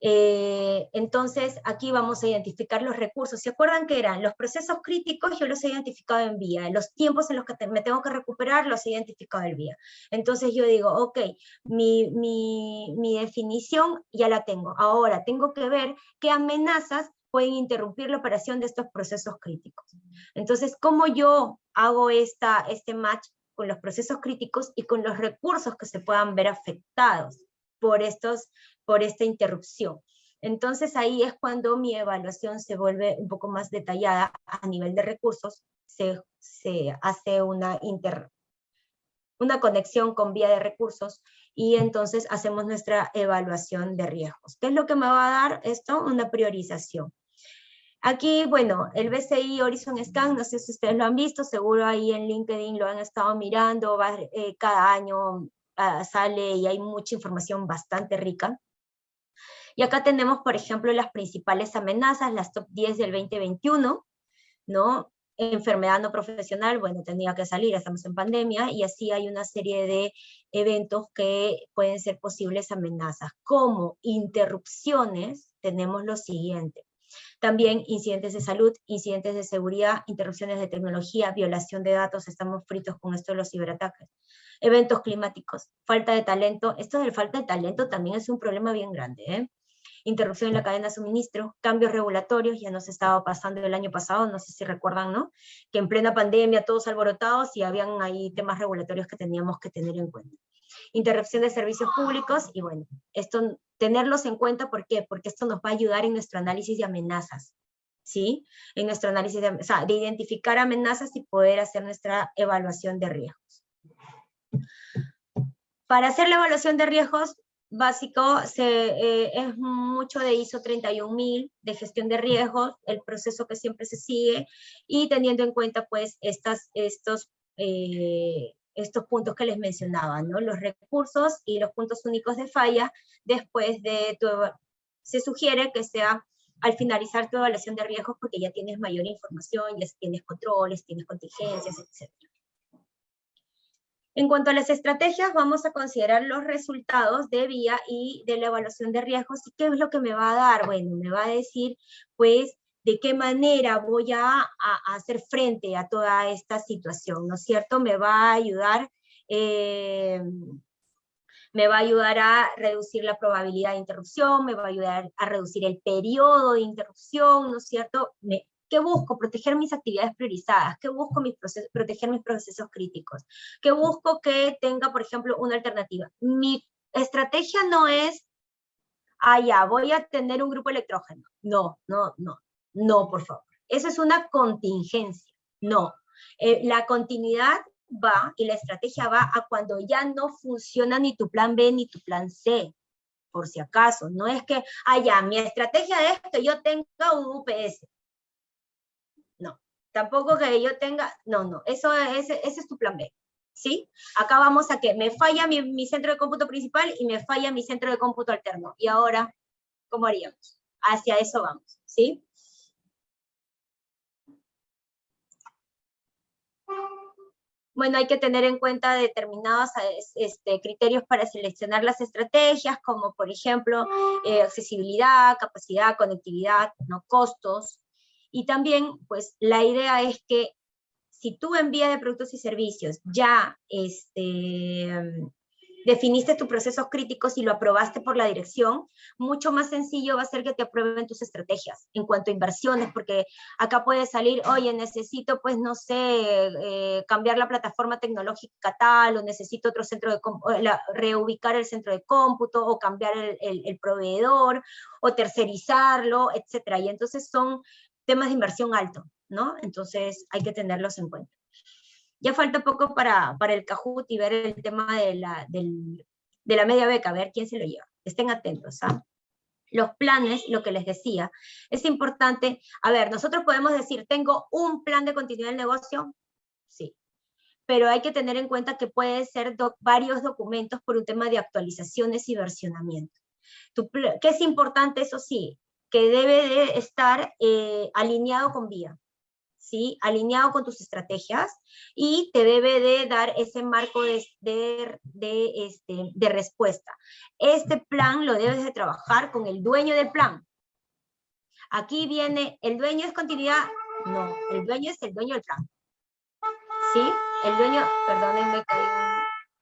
Entonces, aquí vamos a identificar los recursos. ¿Se acuerdan que eran los procesos críticos? Yo los he identificado en vía. Los tiempos en los que me tengo que recuperar los he identificado en vía. Entonces yo digo, ok, mi definición ya la tengo. Ahora tengo que ver qué amenazas pueden interrumpir la operación de estos procesos críticos. Entonces, ¿cómo yo hago este match con los procesos críticos y con los recursos que se puedan ver afectados por esta interrupción? Entonces ahí es cuando mi evaluación se vuelve un poco más detallada a nivel de recursos, se hace una conexión con vía de recursos y entonces hacemos nuestra evaluación de riesgos. ¿Qué es lo que me va a dar esto? Una priorización. Aquí, bueno, el BCI Horizon Scan, no sé si ustedes lo han visto, seguro ahí en LinkedIn lo han estado mirando, cada año sale y hay mucha información bastante rica. Y acá tenemos, por ejemplo, las principales amenazas, las top 10 del 2021, ¿no? Enfermedad no profesional, bueno, tenía que salir, estamos en pandemia, y así hay una serie de eventos que pueden ser posibles amenazas. Como interrupciones, tenemos lo siguiente. También incidentes de salud, incidentes de seguridad, interrupciones de tecnología, violación de datos, estamos fritos con esto de los ciberataques. Eventos climáticos, falta de talento. Esto de falta de talento también es un problema bien grande, ¿eh? Interrupción en la cadena de suministro, cambios regulatorios, ya nos estaba pasando el año pasado, no sé si recuerdan, ¿no? Que en plena pandemia todos alborotados y habían ahí temas regulatorios que teníamos que tener en cuenta. Interrupción de servicios públicos, y bueno, esto tenerlos en cuenta, ¿por qué? Porque esto nos va a ayudar en nuestro análisis de amenazas, ¿sí? En nuestro análisis de identificar amenazas y poder hacer nuestra evaluación de riesgos. Para hacer la evaluación de riesgos, básico, es mucho de ISO 31000, de gestión de riesgos, el proceso que siempre se sigue, y teniendo en cuenta, pues, estos puntos que les mencionaba, ¿no? Los recursos y los puntos únicos de falla, después de se sugiere que sea al finalizar tu evaluación de riesgos, porque ya tienes mayor información, ya tienes controles, tienes contingencias, etc. En cuanto a las estrategias, vamos a considerar los resultados de vía y de la evaluación de riesgos. ¿Y qué es lo que me va a dar? Bueno, me va a decir, pues, de qué manera voy a hacer frente a toda esta situación, ¿no es cierto? Me va a ayudar a reducir la probabilidad de interrupción, me va a ayudar a reducir el periodo de interrupción, ¿no es cierto? ¿Qué busco? Proteger mis actividades priorizadas. ¿Qué busco? Proteger mis procesos críticos. ¿Qué busco? Que tenga, por ejemplo, una alternativa. Mi estrategia no es, ya, voy a tener un grupo electrógeno. No, por favor. Eso es una contingencia. No. La continuidad va, y la estrategia va a cuando ya no funciona ni tu plan B ni tu plan C, por si acaso. No es que, ya, mi estrategia es que yo tenga un UPS. No, tampoco que yo tenga, no, ese es tu plan B, ¿sí? Acá vamos a que me falla mi centro de cómputo principal y me falla mi centro de cómputo alterno. Y ahora, ¿cómo haríamos? Hacia eso vamos, ¿sí? Bueno, hay que tener en cuenta determinados criterios para seleccionar las estrategias, como por ejemplo, accesibilidad, capacidad, conectividad, ¿no? Costos. Y también, pues, la idea es que si tú en vía de productos y servicios ya definiste tus procesos críticos y lo aprobaste por la dirección, mucho más sencillo va a ser que te aprueben tus estrategias en cuanto a inversiones, porque acá puede salir, oye, necesito, pues, no sé, cambiar la plataforma tecnológica tal, o necesito otro centro de reubicar el centro de cómputo, o cambiar el proveedor, o tercerizarlo, etcétera. Y entonces son temas de inversión alto, ¿no? Entonces hay que tenerlos en cuenta. Ya falta poco para el Kahoot y ver el tema de la media beca, a ver quién se lo lleva. Estén atentos, ¿ah? Los planes, lo que les decía, es importante. A ver, nosotros podemos decir, tengo un plan de continuidad del negocio, sí, pero hay que tener en cuenta que puede ser varios documentos por un tema de actualizaciones y versionamiento. ¿Qué es importante? Eso sí, que debe de estar alineado con vía. ¿sí? Alineado con tus estrategias, y te debe de dar ese marco de respuesta. Este plan lo debes de trabajar con el dueño del plan. Aquí viene, ¿el dueño es continuidad? No, el dueño es el dueño del plan. ¿Sí? El dueño, perdónenme,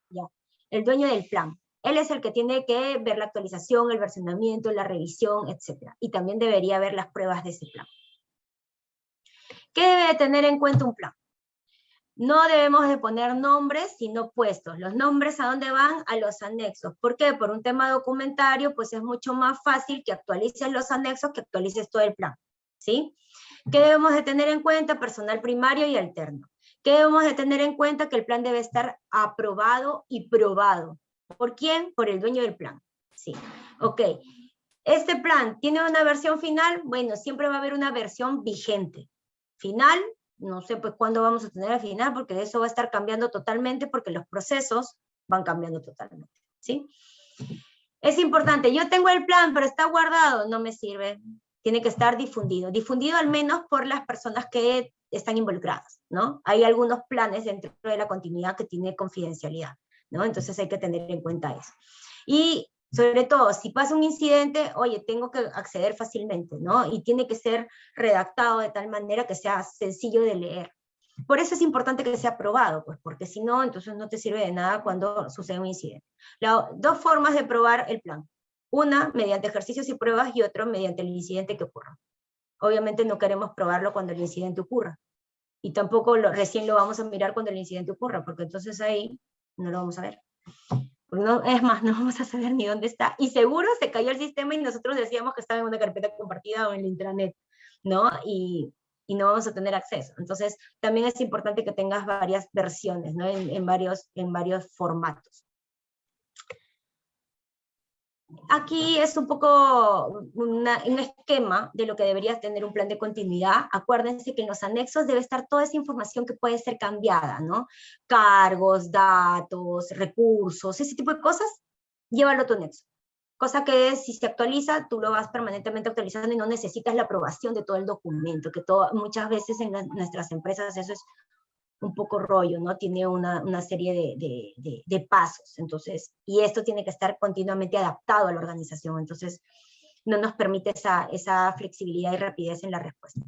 ya, el dueño del plan. Él es el que tiene que ver la actualización, el versionamiento, la revisión, etc. Y también debería ver las pruebas de ese plan. ¿Qué debe tener en cuenta un plan? No debemos de poner nombres, sino puestos. Los nombres, ¿a dónde van? A los anexos. ¿Por qué? Por un tema documentario, pues es mucho más fácil que actualices los anexos que actualices todo el plan, ¿sí? ¿Qué debemos de tener en cuenta? Personal primario y alterno. ¿Qué debemos de tener en cuenta? Que el plan debe estar aprobado y probado. ¿Por quién? Por el dueño del plan. Sí. Ok. ¿Este plan tiene una versión final? Bueno, siempre va a haber una versión vigente. Final, no sé pues cuándo vamos a tener el final, porque eso va a estar cambiando totalmente, porque los procesos van cambiando totalmente, ¿sí? Es importante, yo tengo el plan, pero está guardado, no me sirve. Tiene que estar difundido. Difundido al menos por las personas que están involucradas, ¿no? Hay algunos planes dentro de la continuidad que tienen confidencialidad, ¿no? Entonces hay que tener en cuenta eso. Y sobre todo, si pasa un incidente, oye, tengo que acceder fácilmente, ¿no? Y tiene que ser redactado de tal manera que sea sencillo de leer. Por eso es importante que sea aprobado, pues, porque si no, entonces no te sirve de nada cuando sucede un incidente. Dos formas de probar el plan. Una, mediante ejercicios y pruebas, y otro, mediante el incidente que ocurra. Obviamente no queremos probarlo cuando el incidente ocurra. Y tampoco recién lo vamos a mirar cuando el incidente ocurra, porque entonces ahí no lo vamos a ver. No, es más, no vamos a saber ni dónde está. Y seguro se cayó el sistema y nosotros decíamos que estaba en una carpeta compartida o en la intranet, ¿no? Y no vamos a tener acceso. Entonces, también es importante que tengas varias versiones, ¿no? En varios formatos. Aquí es un poco un esquema de lo que debería tener un plan de continuidad. Acuérdense que en los anexos debe estar toda esa información que puede ser cambiada, ¿no? Cargos, datos, recursos, ese tipo de cosas, llévalo a tu anexo. Cosa que si se actualiza, tú lo vas permanentemente actualizando y no necesitas la aprobación de todo el documento, que muchas veces en nuestras empresas eso es un poco rollo, ¿no? Tiene una serie de pasos, entonces, y esto tiene que estar continuamente adaptado a la organización, entonces no nos permite esa flexibilidad y rapidez en la respuesta.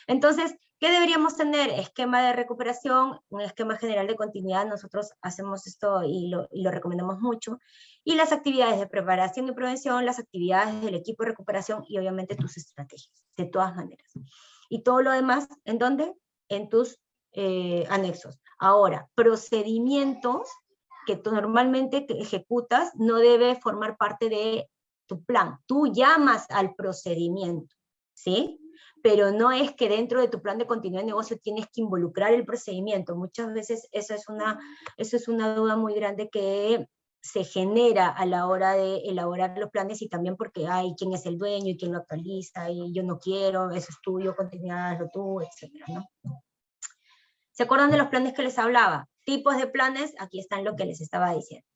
Entonces, ¿qué deberíamos tener? Esquema de recuperación, un esquema general de continuidad, nosotros hacemos esto y lo recomendamos mucho, y las actividades de preparación y prevención, las actividades del equipo de recuperación y obviamente tus estrategias, de todas maneras. Y todo lo demás, ¿en dónde? En tus anexos. Ahora, procedimientos que tú normalmente ejecutas no debe formar parte de tu plan. Tú llamas al procedimiento, ¿sí? Pero no es que dentro de tu plan de continuidad de negocio tienes que involucrar el procedimiento. Muchas veces eso es una duda muy grande que se genera a la hora de elaborar los planes, y también porque hay quién es el dueño y quién lo actualiza, y yo no quiero, eso es tuyo, continuidad, hazlo tú, etcétera, ¿no? ¿Se acuerdan de los planes que les hablaba? Tipos de planes, aquí están lo que les estaba diciendo.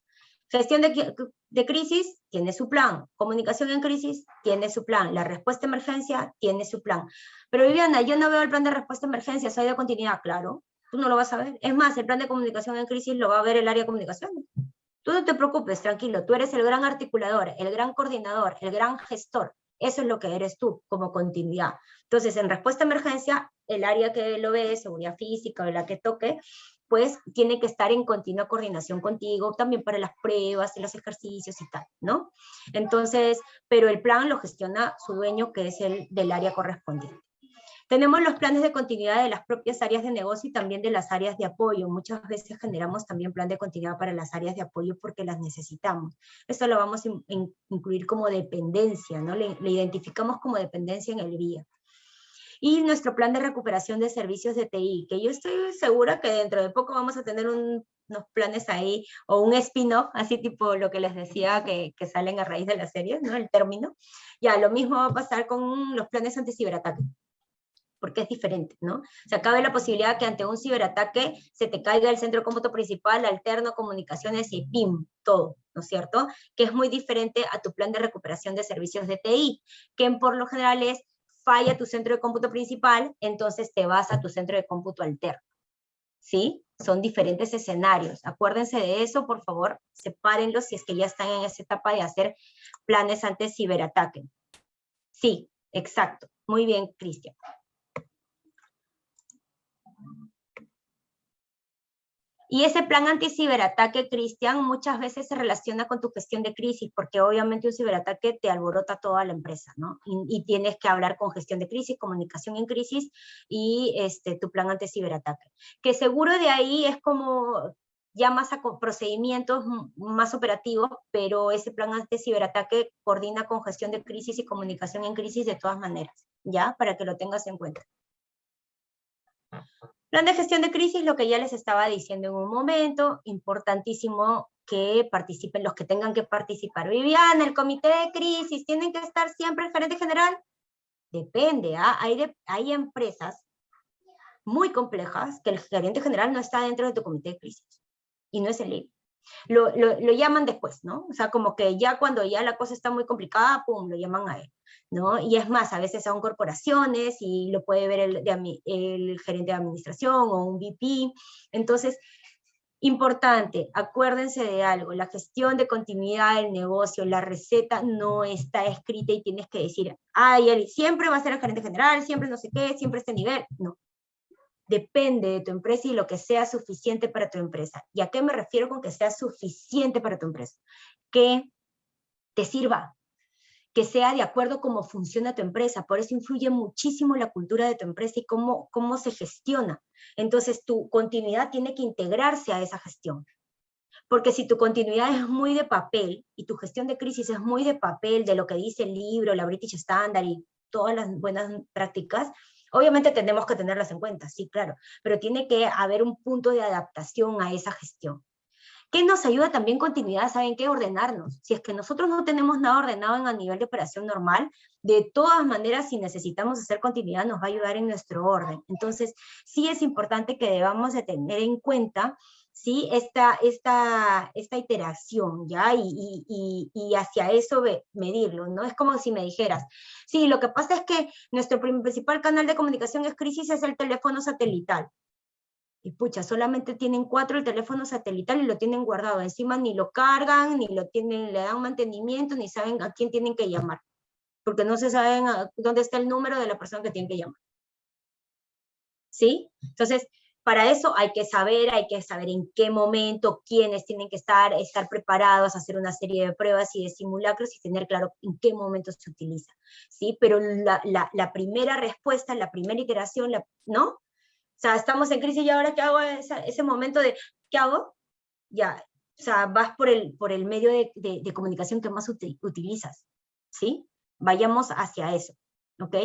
Gestión de crisis, tiene su plan. Comunicación en crisis, tiene su plan. La respuesta a emergencia, tiene su plan. Pero Viviana, yo no veo el plan de respuesta a emergencia, soy de continuidad. Claro, tú no lo vas a ver. Es más, el plan de comunicación en crisis lo va a ver el área de comunicación. Tú no te preocupes, tranquilo, tú eres el gran articulador, el gran coordinador, el gran gestor. Eso es lo que eres tú, como continuidad. Entonces, en respuesta a emergencia, el área que lo ve, seguridad física o la que toque, pues tiene que estar en continua coordinación contigo, también para las pruebas y los ejercicios y tal, ¿no? Entonces, pero el plan lo gestiona su dueño, que es el del área correspondiente. Tenemos los planes de continuidad de las propias áreas de negocio y también de las áreas de apoyo. Muchas veces generamos también plan de continuidad para las áreas de apoyo porque las necesitamos. Esto lo vamos a incluir como dependencia, ¿no? Le identificamos como dependencia en el guía. Y nuestro plan de recuperación de servicios de TI, que yo estoy segura que dentro de poco vamos a tener unos planes ahí, o un spin-off, así tipo lo que les decía que salen a raíz de la serie, ¿no? El término. Ya, lo mismo va a pasar con los planes anti-ciberataque, porque es diferente, ¿no? O sea, cabe la posibilidad que ante un ciberataque se te caiga el centro de cómputo principal, alterno, comunicaciones y ¡pim! Todo, ¿no es cierto? Que es muy diferente a tu plan de recuperación de servicios de TI, que por lo general es falla tu centro de cómputo principal, entonces te vas a tu centro de cómputo alterno. ¿Sí? Son diferentes escenarios. Acuérdense de eso, por favor, sepárenlos si es que ya están en esa etapa de hacer planes ante ciberataque. Sí, exacto. Muy bien, Cristian. Y ese plan anti-ciberataque, Cristian, muchas veces se relaciona con tu gestión de crisis, porque obviamente un ciberataque te alborota toda la empresa, ¿no? Y tienes que hablar con gestión de crisis, comunicación en crisis y tu plan anti-ciberataque. Que seguro de ahí es como ya más a procedimientos más operativos, pero ese plan anti-ciberataque coordina con gestión de crisis y comunicación en crisis de todas maneras, ¿ya? Para que lo tengas en cuenta. Plan de gestión de crisis, lo que ya les estaba diciendo en un momento, importantísimo que participen los que tengan que participar. Viviana, el comité de crisis, ¿tienen que estar siempre el gerente general? Depende, ¿ah? Hay empresas muy complejas que el gerente general no está dentro de tu comité de crisis, y no es el líder. Lo llaman después, ¿no? O sea, como que ya cuando ya la cosa está muy complicada, pum, lo llaman a él, ¿no? Y es más, a veces son corporaciones y lo puede ver el gerente de administración o un VP. Entonces, importante, acuérdense de algo, la gestión de continuidad del negocio, la receta no está escrita y tienes que decir, ay, él siempre va a ser el gerente general, siempre no sé qué, siempre este nivel. No. Depende de tu empresa y lo que sea suficiente para tu empresa. ¿Y a qué me refiero con que sea suficiente para tu empresa? Que te sirva, que sea de acuerdo a cómo funciona tu empresa. Por eso influye muchísimo la cultura de tu empresa y cómo se gestiona. Entonces tu continuidad tiene que integrarse a esa gestión. Porque si tu continuidad es muy de papel y tu gestión de crisis es muy de papel, de lo que dice el libro, la British Standard y todas las buenas prácticas, obviamente tenemos que tenerlas en cuenta, sí, claro, pero tiene que haber un punto de adaptación a esa gestión. ¿Qué nos ayuda también continuidad? ¿Saben qué? Ordenarnos. Si es que nosotros no tenemos nada ordenado en a nivel de operación normal, de todas maneras, si necesitamos hacer continuidad, nos va a ayudar en nuestro orden. Entonces, sí es importante que debamos de tener en cuenta, ¿sí? esta iteración, ¿ya? Y hacia eso medirlo, ¿no? Es como si me dijeras, sí, lo que pasa es que nuestro principal canal de comunicación es crisis, es el teléfono satelital. Y pucha, solamente tienen 4 el teléfono satelital y lo tienen guardado. Encima ni lo cargan, ni lo tienen, le dan mantenimiento, ni saben a quién tienen que llamar. Porque no se saben dónde está el número de la persona que tienen que llamar. ¿Sí? Entonces, para eso hay que saber en qué momento, quiénes tienen que estar preparados, hacer una serie de pruebas y de simulacros y tener claro en qué momento se utiliza. ¿Sí? Pero la primera respuesta, la primera iteración, ¿no? O sea, estamos en crisis y ahora ¿qué hago? Ese momento de, ¿qué hago? Ya, o sea, vas por el medio de comunicación que más utilizas, ¿sí? Vayamos hacia eso, ¿ok?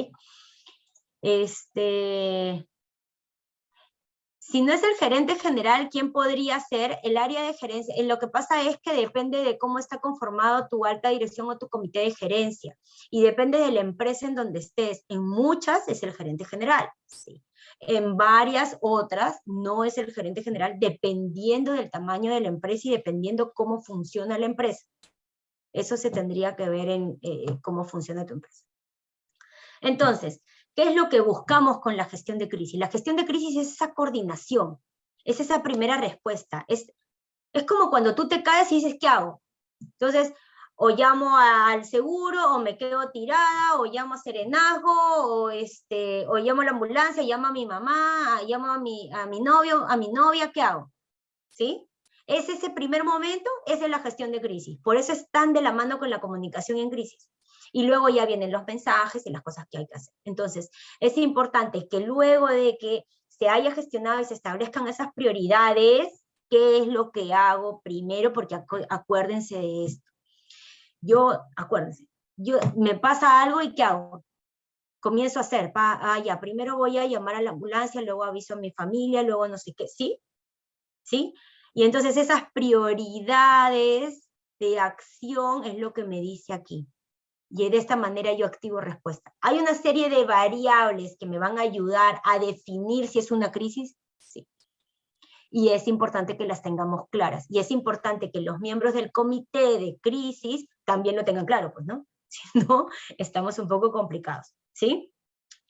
Si no es el gerente general, ¿quién podría ser? El área de gerencia. Lo que pasa es que depende de cómo está conformado tu alta dirección o tu comité de gerencia. Y depende de la empresa en donde estés. En muchas es el gerente general, sí. En varias otras no es el gerente general, dependiendo del tamaño de la empresa y dependiendo cómo funciona la empresa. Eso se tendría que ver en cómo funciona tu empresa. Entonces, ¿qué es lo que buscamos con la gestión de crisis? La gestión de crisis es esa coordinación, es esa primera respuesta. Es como cuando tú te caes y dices, ¿qué hago? Entonces, o llamo al seguro, o me quedo tirada, o llamo a serenazgo, o llamo a la ambulancia, llamo a mi mamá, llamo a mi novio, a mi novia, ¿qué hago? ¿Sí? Es ese primer momento, esa es la gestión de crisis. Por eso están de la mano con la comunicación en crisis. Y luego ya vienen los mensajes y las cosas que hay que hacer. Entonces, es importante que luego de que se haya gestionado y se establezcan esas prioridades, ¿qué es lo que hago primero? Porque acuérdense de esto. Acuérdense, me pasa algo y ¿qué hago? Comienzo a hacer, ya, primero voy a llamar a la ambulancia, luego aviso a mi familia, luego no sé qué, ¿sí? ¿Sí? Y entonces esas prioridades de acción es lo que me dice aquí. Y de esta manera yo activo respuesta. ¿Hay una serie de variables que me van a ayudar a definir si es una crisis? Sí. Y es importante que las tengamos claras. Y es importante que los miembros del comité de crisis también lo tengan claro, pues, ¿no? Si no, estamos un poco complicados, ¿sí?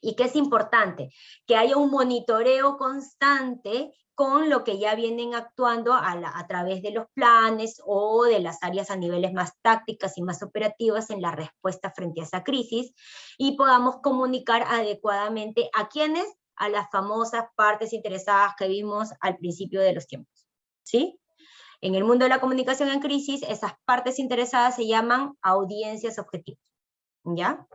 ¿Y qué es importante? Que haya un monitoreo constante con lo que ya vienen actuando a través de los planes o de las áreas a niveles más tácticas y más operativas en la respuesta frente a esa crisis, y podamos comunicar adecuadamente a quienes, a las famosas partes interesadas que vimos al principio de los tiempos, ¿sí? En el mundo de la comunicación en crisis, esas partes interesadas se llaman audiencias objetivas, ¿ya?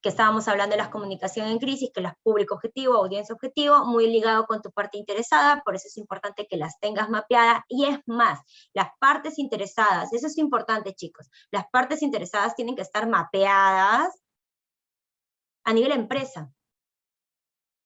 Que estábamos hablando de las comunicaciones en crisis, que las público objetivo, audiencia objetivo, muy ligado con tu parte interesada, por eso es importante que las tengas mapeadas, y es más, las partes interesadas, eso es importante, chicos, las partes interesadas tienen que estar mapeadas a nivel empresa,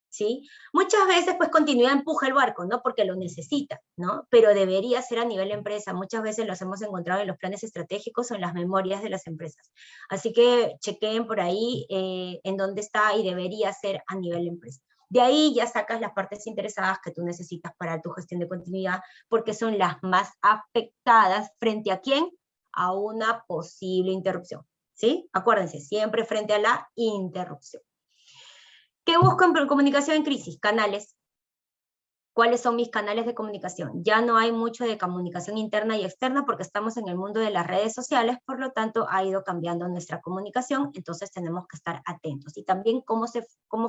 ¿sí? Muchas veces, pues, continuidad empuja el barco, ¿no? Porque lo necesita, ¿no? Pero debería ser a nivel empresa. Muchas veces los hemos encontrado en los planes estratégicos o en las memorias de las empresas. Así que chequeen por ahí en dónde está, y debería ser a nivel empresa. De ahí ya sacas las partes interesadas que tú necesitas para tu gestión de continuidad, porque son las más afectadas frente a ¿quién? A una posible interrupción, ¿sí? Acuérdense, siempre frente a la interrupción. ¿Qué busco en comunicación en crisis? Canales. ¿Cuáles son mis canales de comunicación? Ya no hay mucho de comunicación interna y externa porque estamos en el mundo de las redes sociales, por lo tanto ha ido cambiando nuestra comunicación, entonces tenemos que estar atentos. Y también cómo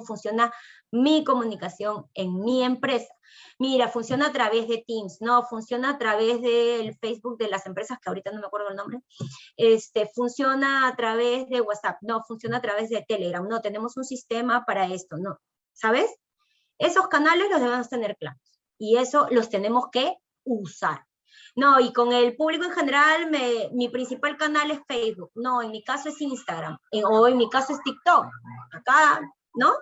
funciona mi comunicación en mi empresa. Mira, funciona a través de Teams, no, funciona a través del Facebook de las empresas, que ahorita no me acuerdo el nombre, funciona a través de WhatsApp, no, funciona a través de Telegram, no, tenemos un sistema para esto, no, ¿sabes? Esos canales los debemos tener claros, y eso los tenemos que usar. No, y con el público en general, mi principal canal es Facebook, no, en mi caso es Instagram, o en mi caso es TikTok, acá, ¿no?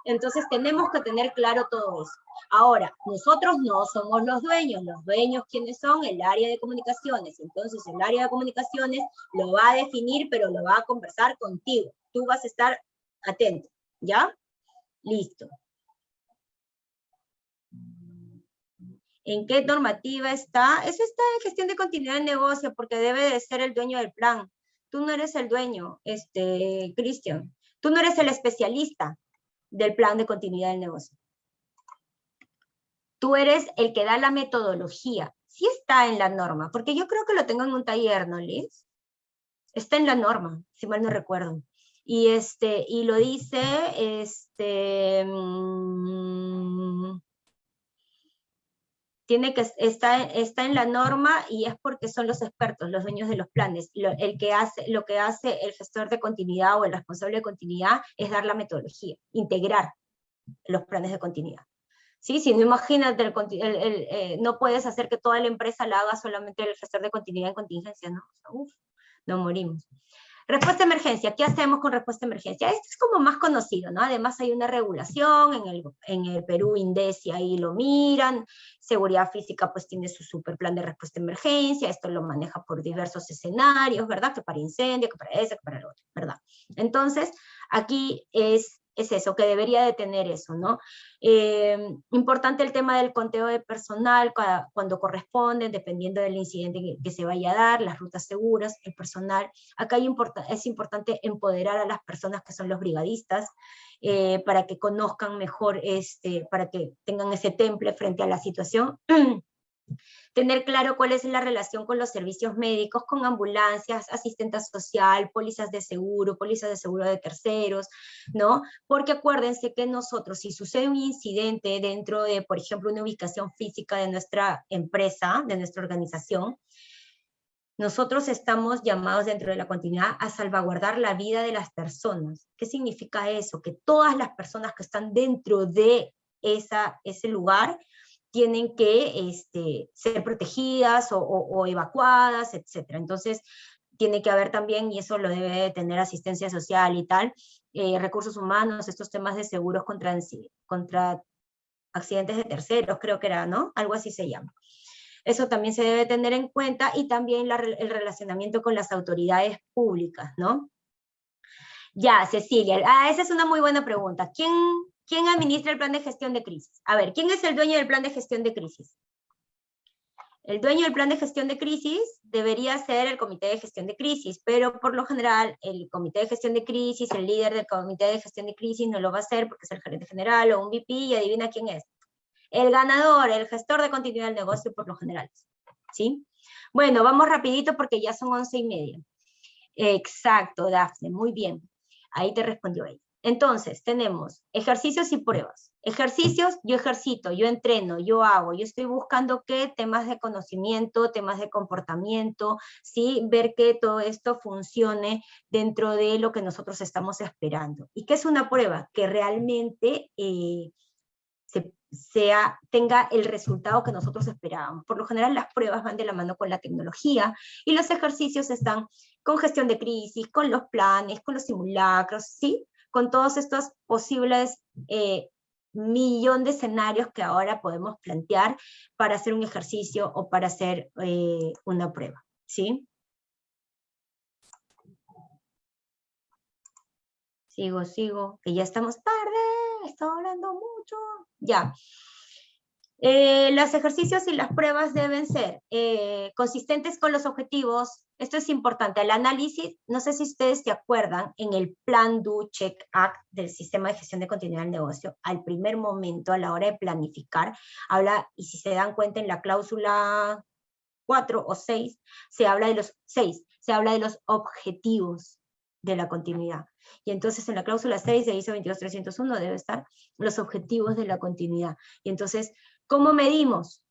Entonces tenemos que tener claro todo eso. Ahora, nosotros no somos los dueños ¿quiénes son? El área de comunicaciones. Entonces el área de comunicaciones lo va a definir, pero lo va a conversar contigo. Tú vas a estar atento, ¿ya? Listo. ¿En qué normativa está? Eso está en gestión de continuidad del negocio, porque debe de ser el dueño del plan. Tú no eres el dueño, Cristian. Tú no eres el especialista del plan de continuidad del negocio. Tú eres el que da la metodología. Sí está en la norma, porque yo creo que lo tengo en un taller, ¿no, Liz? Está en la norma, si mal no recuerdo. Y lo dice, está en la norma, y es porque son los expertos, los dueños de los planes. Lo que hace el gestor de continuidad o el responsable de continuidad es dar la metodología, integrar los planes de continuidad. ¿Sí? Si no, imagínate, no puedes hacer que toda la empresa la haga solamente el gestor de continuidad en contingencia, ¿no? Uf, nos morimos. Respuesta de emergencia. ¿Qué hacemos con respuesta de emergencia? Esto es como más conocido, ¿no? Además hay una regulación, en el Perú, INDECI, ahí lo miran. Seguridad física pues tiene su super plan de respuesta de emergencia, esto lo maneja por diversos escenarios, ¿verdad? Que para incendio, que para eso, que para lo otro, ¿verdad? Entonces, aquí es eso, que debería de tener eso, ¿no? Importante el tema del conteo de personal cuando corresponde, dependiendo del incidente que se vaya a dar, las rutas seguras, el personal. Acá es importante empoderar a las personas que son los brigadistas, para que conozcan mejor, para que tengan ese temple frente a la situación. Tener claro cuál es la relación con los servicios médicos, con ambulancias, asistente social, pólizas de seguro de terceros, ¿no? Porque acuérdense que nosotros, si sucede un incidente dentro de, por ejemplo, una ubicación física de nuestra empresa, de nuestra organización, nosotros estamos llamados dentro de la continuidad a salvaguardar la vida de las personas. ¿Qué significa eso? Que todas las personas que están dentro de ese lugar tienen que ser protegidas o evacuadas, etc. Entonces, tiene que haber también, y eso lo debe de tener asistencia social y tal, recursos humanos, estos temas de seguros contra accidentes de terceros, creo que era, ¿no? Algo así se llama. Eso también se debe tener en cuenta, y también el relacionamiento con las autoridades públicas, ¿no? Ya, Cecilia, esa es una muy buena pregunta. ¿Quién administra el plan de gestión de crisis? A ver, ¿quién es el dueño del plan de gestión de crisis? El dueño del plan de gestión de crisis debería ser el comité de gestión de crisis, pero por lo general el comité de gestión de crisis, el líder del comité de gestión de crisis no lo va a hacer porque es el gerente general o un VP, y adivina quién es. El ganador, el gestor de continuidad del negocio por lo general. ¿Sí? Bueno, vamos rapidito porque ya son 11:30. Exacto, Dafne, muy bien. Ahí te respondió ella. Entonces, tenemos ejercicios y pruebas. Ejercicios, yo ejercito, yo entreno, yo hago, yo estoy buscando qué temas de conocimiento, temas de comportamiento, ¿sí? Ver que todo esto funcione dentro de lo que nosotros estamos esperando. ¿Y qué es una prueba? Que realmente tenga el resultado que nosotros esperábamos. Por lo general las pruebas van de la mano con la tecnología y los ejercicios están con gestión de crisis, con los planes, con los simulacros, ¿sí? Con todos estos posibles millón de escenarios que ahora podemos plantear para hacer un ejercicio o para hacer una prueba, ¿sí? Sigo, que ya estamos tarde, estoy hablando mucho. Ya. Los ejercicios y las pruebas deben ser consistentes con los objetivos. Esto es importante. El análisis, no sé si ustedes se acuerdan, en el Plan Do Check Act del Sistema de Gestión de Continuidad del Negocio, al primer momento, a la hora de planificar, habla, y si se dan cuenta en la cláusula 4 o 6, se habla de los objetivos de la continuidad. Y entonces en la cláusula 6 de ISO 22301 debe estar los objetivos de la continuidad. Y entonces, ¿cómo medimos?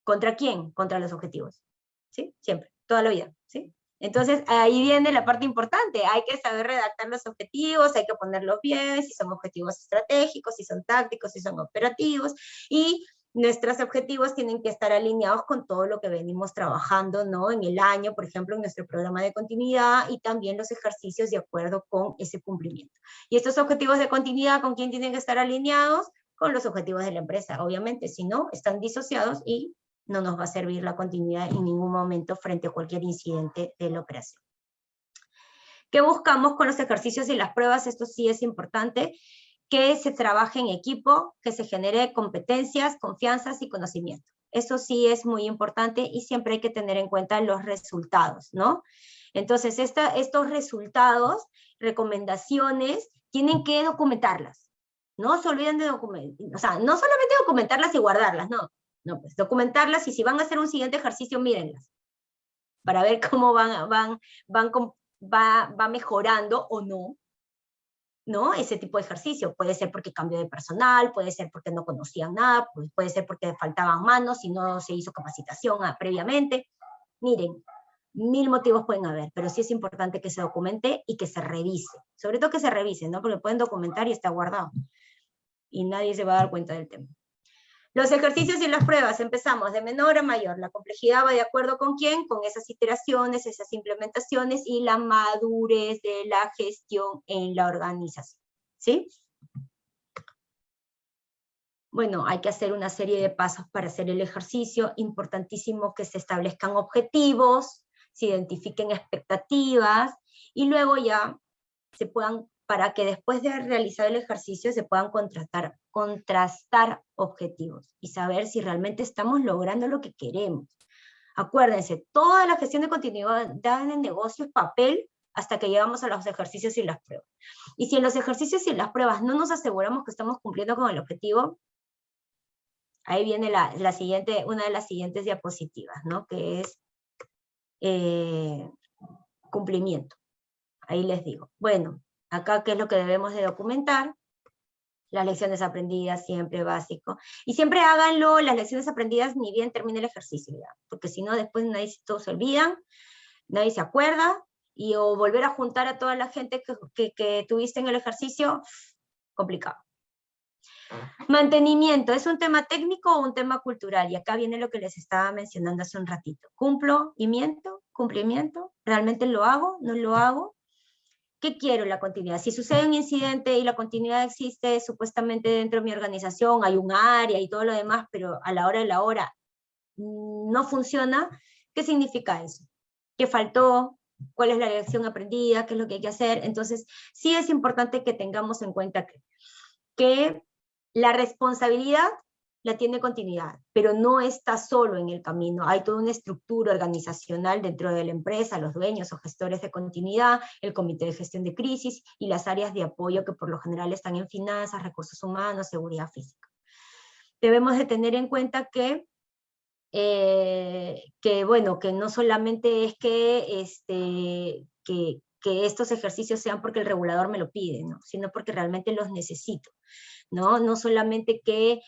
¿Contra quién? Contra los objetivos. ¿Sí? Siempre, toda la vida. ¿Sí? Entonces, ahí viene la parte importante. Hay que saber redactar los objetivos, hay que ponerlos bien, si son objetivos estratégicos, si son tácticos, si son operativos, y nuestros objetivos tienen que estar alineados con todo lo que venimos trabajando, ¿no? En el año, por ejemplo, en nuestro programa de continuidad, y también los ejercicios de acuerdo con ese cumplimiento. Y estos objetivos de continuidad, ¿con quién tienen que estar alineados? Con los objetivos de la empresa, obviamente. Si no, están disociados y no nos va a servir la continuidad en ningún momento frente a cualquier incidente de la operación. ¿Qué buscamos con los ejercicios y las pruebas? Esto sí es importante, que se trabaje en equipo, que se genere competencias, confianzas y conocimiento. Eso sí es muy importante y siempre hay que tener en cuenta los resultados, ¿no? Entonces, estos resultados, recomendaciones, tienen que documentarlas. No se olviden de documentar, o sea, no solamente documentarlas y guardarlas, no. No, pues documentarlas, y si van a hacer un siguiente ejercicio, mírenlas, para ver cómo va mejorando o no, ¿no? Ese tipo de ejercicio. Puede ser porque cambió de personal, puede ser porque no conocían nada, puede ser porque faltaban manos y no se hizo capacitación previamente. Miren, 1000 motivos pueden haber, pero sí es importante que se documente y que se revise. Sobre todo que se revise, ¿no? Porque pueden documentar y está guardado. Y nadie se va a dar cuenta del tema. Los ejercicios y las pruebas, empezamos de menor a mayor. La complejidad va de acuerdo con quién, con esas iteraciones, esas implementaciones y la madurez de la gestión en la organización. ¿Sí? Bueno, hay que hacer una serie de pasos para hacer el ejercicio. Importantísimo que se establezcan objetivos, se identifiquen expectativas y luego ya se puedan, para que después de realizar el ejercicio se puedan contrastar objetivos y saber si realmente estamos logrando lo que queremos. Acuérdense, toda la gestión de continuidad en el negocio es papel hasta que llegamos a los ejercicios y las pruebas. Y si en los ejercicios y las pruebas no nos aseguramos que estamos cumpliendo con el objetivo, ahí viene una de las siguientes diapositivas, ¿no? Que es cumplimiento. Ahí les digo. Bueno, acá, ¿qué es lo que debemos de documentar? Las lecciones aprendidas, siempre básico. Y siempre háganlo, las lecciones aprendidas, ni bien termine el ejercicio, ¿ya? Porque si no, después todos se olvidan, nadie se acuerda, y o volver a juntar a toda la gente que tuviste en el ejercicio, complicado. Mantenimiento, ¿es un tema técnico o un tema cultural? Y acá viene lo que les estaba mencionando hace un ratito. ¿Cumplo y miento? ¿Cumplimiento? ¿Realmente lo hago? ¿No lo hago? ¿Qué quiero? La continuidad. Si sucede un incidente y la continuidad existe supuestamente dentro de mi organización, hay un área y todo lo demás, pero a la hora de la hora no funciona, ¿qué significa eso? ¿Qué faltó? ¿Cuál es la lección aprendida? ¿Qué es lo que hay que hacer? Entonces, sí es importante que tengamos en cuenta que la responsabilidad la tiene continuidad, pero no está solo en el camino. Hay toda una estructura organizacional dentro de la empresa, los dueños o gestores de continuidad, el comité de gestión de crisis y las áreas de apoyo que por lo general están en finanzas, recursos humanos, seguridad física. Debemos de tener en cuenta que bueno, que no solamente es que estos ejercicios sean porque el regulador me lo pide, ¿no? Sino porque realmente los necesito, ¿no? No solamente que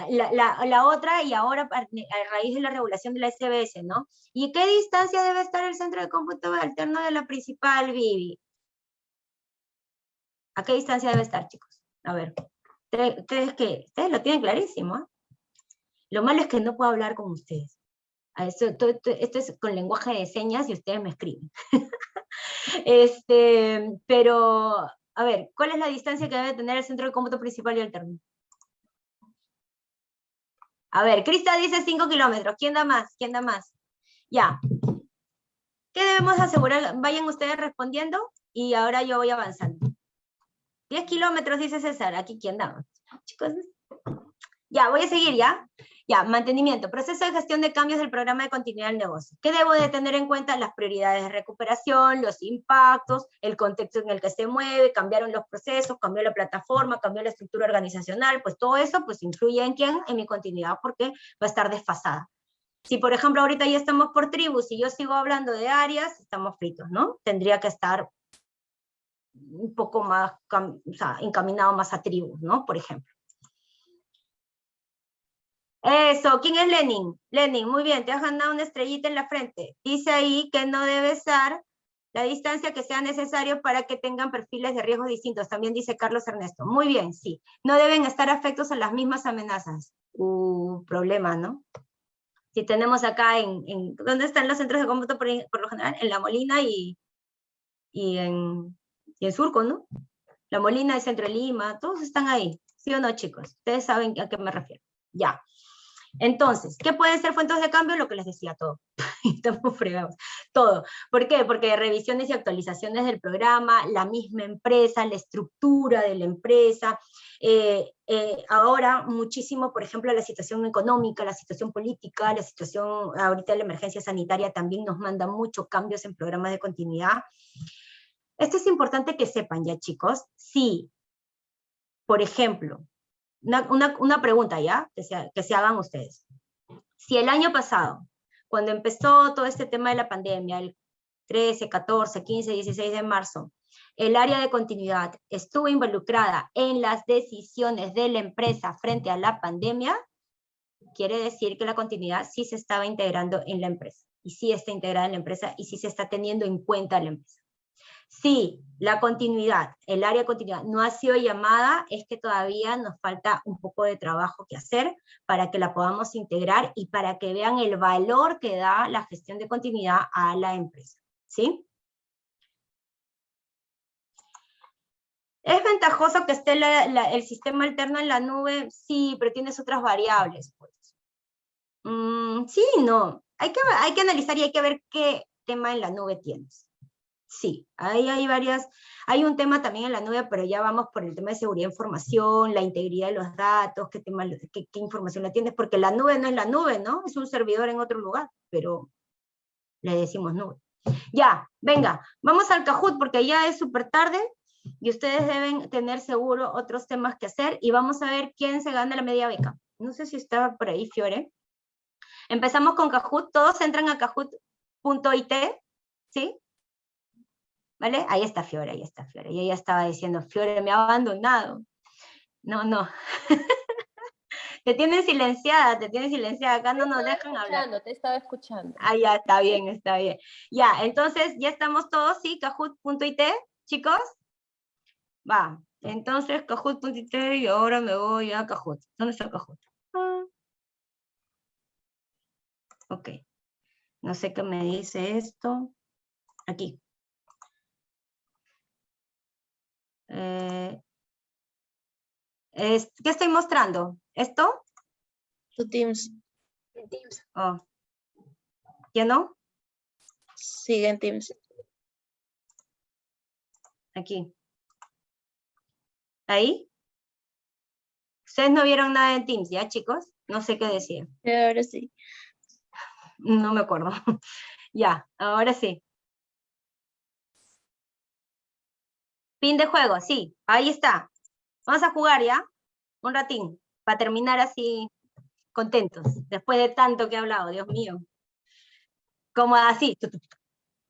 la otra, y ahora a raíz de la regulación de la SBS, ¿no? ¿Y qué distancia debe estar el centro de cómputo alterno de la principal, Vivi? ¿A qué distancia debe estar, chicos? A ver, ustedes lo tienen clarísimo, ¿eh? Lo malo es que no puedo hablar con ustedes. Esto es con lenguaje de señas y ustedes me escriben. Pero, a ver, ¿cuál es la distancia que debe tener el centro de cómputo principal y alterno? A ver, Crista dice 5 kilómetros. ¿Quién da más? ¿Quién da más? Ya. ¿Qué debemos asegurar? Vayan ustedes respondiendo y ahora yo voy avanzando. 10 kilómetros, dice César. Aquí, ¿quién da más? Chicos, ya, voy a seguir, ¿ya? Ya, mantenimiento, proceso de gestión de cambios del programa de continuidad del negocio. ¿Qué debo de tener en cuenta? Las prioridades de recuperación, los impactos, el contexto en el que se mueve, cambiaron los procesos, cambió la plataforma, cambió la estructura organizacional, pues todo eso pues influye en quién, en mi continuidad, porque va a estar desfasada. Si, por ejemplo, ahorita ya estamos por tribus y yo sigo hablando de áreas, estamos fritos, ¿no? Tendría que estar un poco más, o sea, encaminado más a tribus, ¿no? Por ejemplo. Eso, ¿quién es Lenin? Lenin, muy bien, te has ganado una estrellita en la frente. Dice ahí que no debe ser la distancia que sea necesario para que tengan perfiles de riesgo distintos. También dice Carlos Ernesto. Muy bien, sí. No deben estar afectos a las mismas amenazas. Problema, ¿no? Si tenemos acá ¿dónde están los centros de cómputo por lo general? En La Molina y en Surco, ¿no? La Molina, el centro de Lima, todos están ahí. ¿Sí o no, chicos? Ustedes saben a qué me refiero. Ya. Entonces, ¿qué pueden ser fuentes de cambio? Lo que les decía, todo. Estamos fregados. Todo. ¿Por qué? Porque revisiones y actualizaciones del programa, la misma empresa, la estructura de la empresa, ahora muchísimo, por ejemplo, la situación económica, la situación política, la situación, ahorita la emergencia sanitaria también nos manda muchos cambios en programas de continuidad. Esto es importante que sepan ya, chicos. Sí, por ejemplo, una pregunta ya, que se hagan ustedes. Si el año pasado, cuando empezó todo este tema de la pandemia, el 13, 14, 15, 16 de marzo, el área de continuidad estuvo involucrada en las decisiones de la empresa frente a la pandemia, quiere decir que la continuidad sí se estaba integrando en la empresa, y sí está integrada en la empresa, y sí se está teniendo en cuenta la empresa. Si la continuidad, el área de continuidad no ha sido llamada, es que todavía nos falta un poco de trabajo que hacer para que la podamos integrar y para que vean el valor que da la gestión de continuidad a la empresa. ¿Sí? ¿Es ventajoso que esté el sistema alterno en la nube? Sí, pero tienes otras variables, pues. Sí, no. Hay que analizar y hay que ver qué tema en la nube tienes. Sí, ahí hay hay un tema también en la nube, pero ya vamos por el tema de seguridad de información, la integridad de los datos, qué información la tienes, porque la nube no es la nube, ¿no? Es un servidor en otro lugar, pero le decimos nube. Ya, venga, vamos al Kahoot, porque ya es súper tarde, y ustedes deben tener seguro otros temas que hacer, y vamos a ver quién se gana la media beca. No sé si estaba por ahí, Fiore. Empezamos con Kahoot, todos entran a kahoot.it, ¿sí? ¿Vale? Ahí está Fiore, ahí está Fiore. Y ella estaba diciendo, Fiore me ha abandonado. No, no. Te tienen silenciada, acá no nos dejan hablar. Te estaba escuchando. Ah, ya, está bien, está bien. Ya, entonces, ya estamos todos, ¿sí? Kahoot.it, chicos. Va, entonces Kahoot.it y ahora me voy a Kahoot. ¿Dónde está Kahoot? Ok. No sé qué me dice esto. Aquí. ¿Qué estoy mostrando? ¿Esto? Tu Teams. Oh. ¿Ya no? Sigue en Teams. Aquí. ¿Ahí? Ustedes no vieron nada en Teams, ¿ya, chicos? No sé qué decía. Ahora sí. No me acuerdo. Ya, ahora sí. Fin de juego, sí. Ahí está. Vamos a jugar ya. Un ratín. Para terminar así contentos. Después de tanto que he hablado, Dios mío. Como así.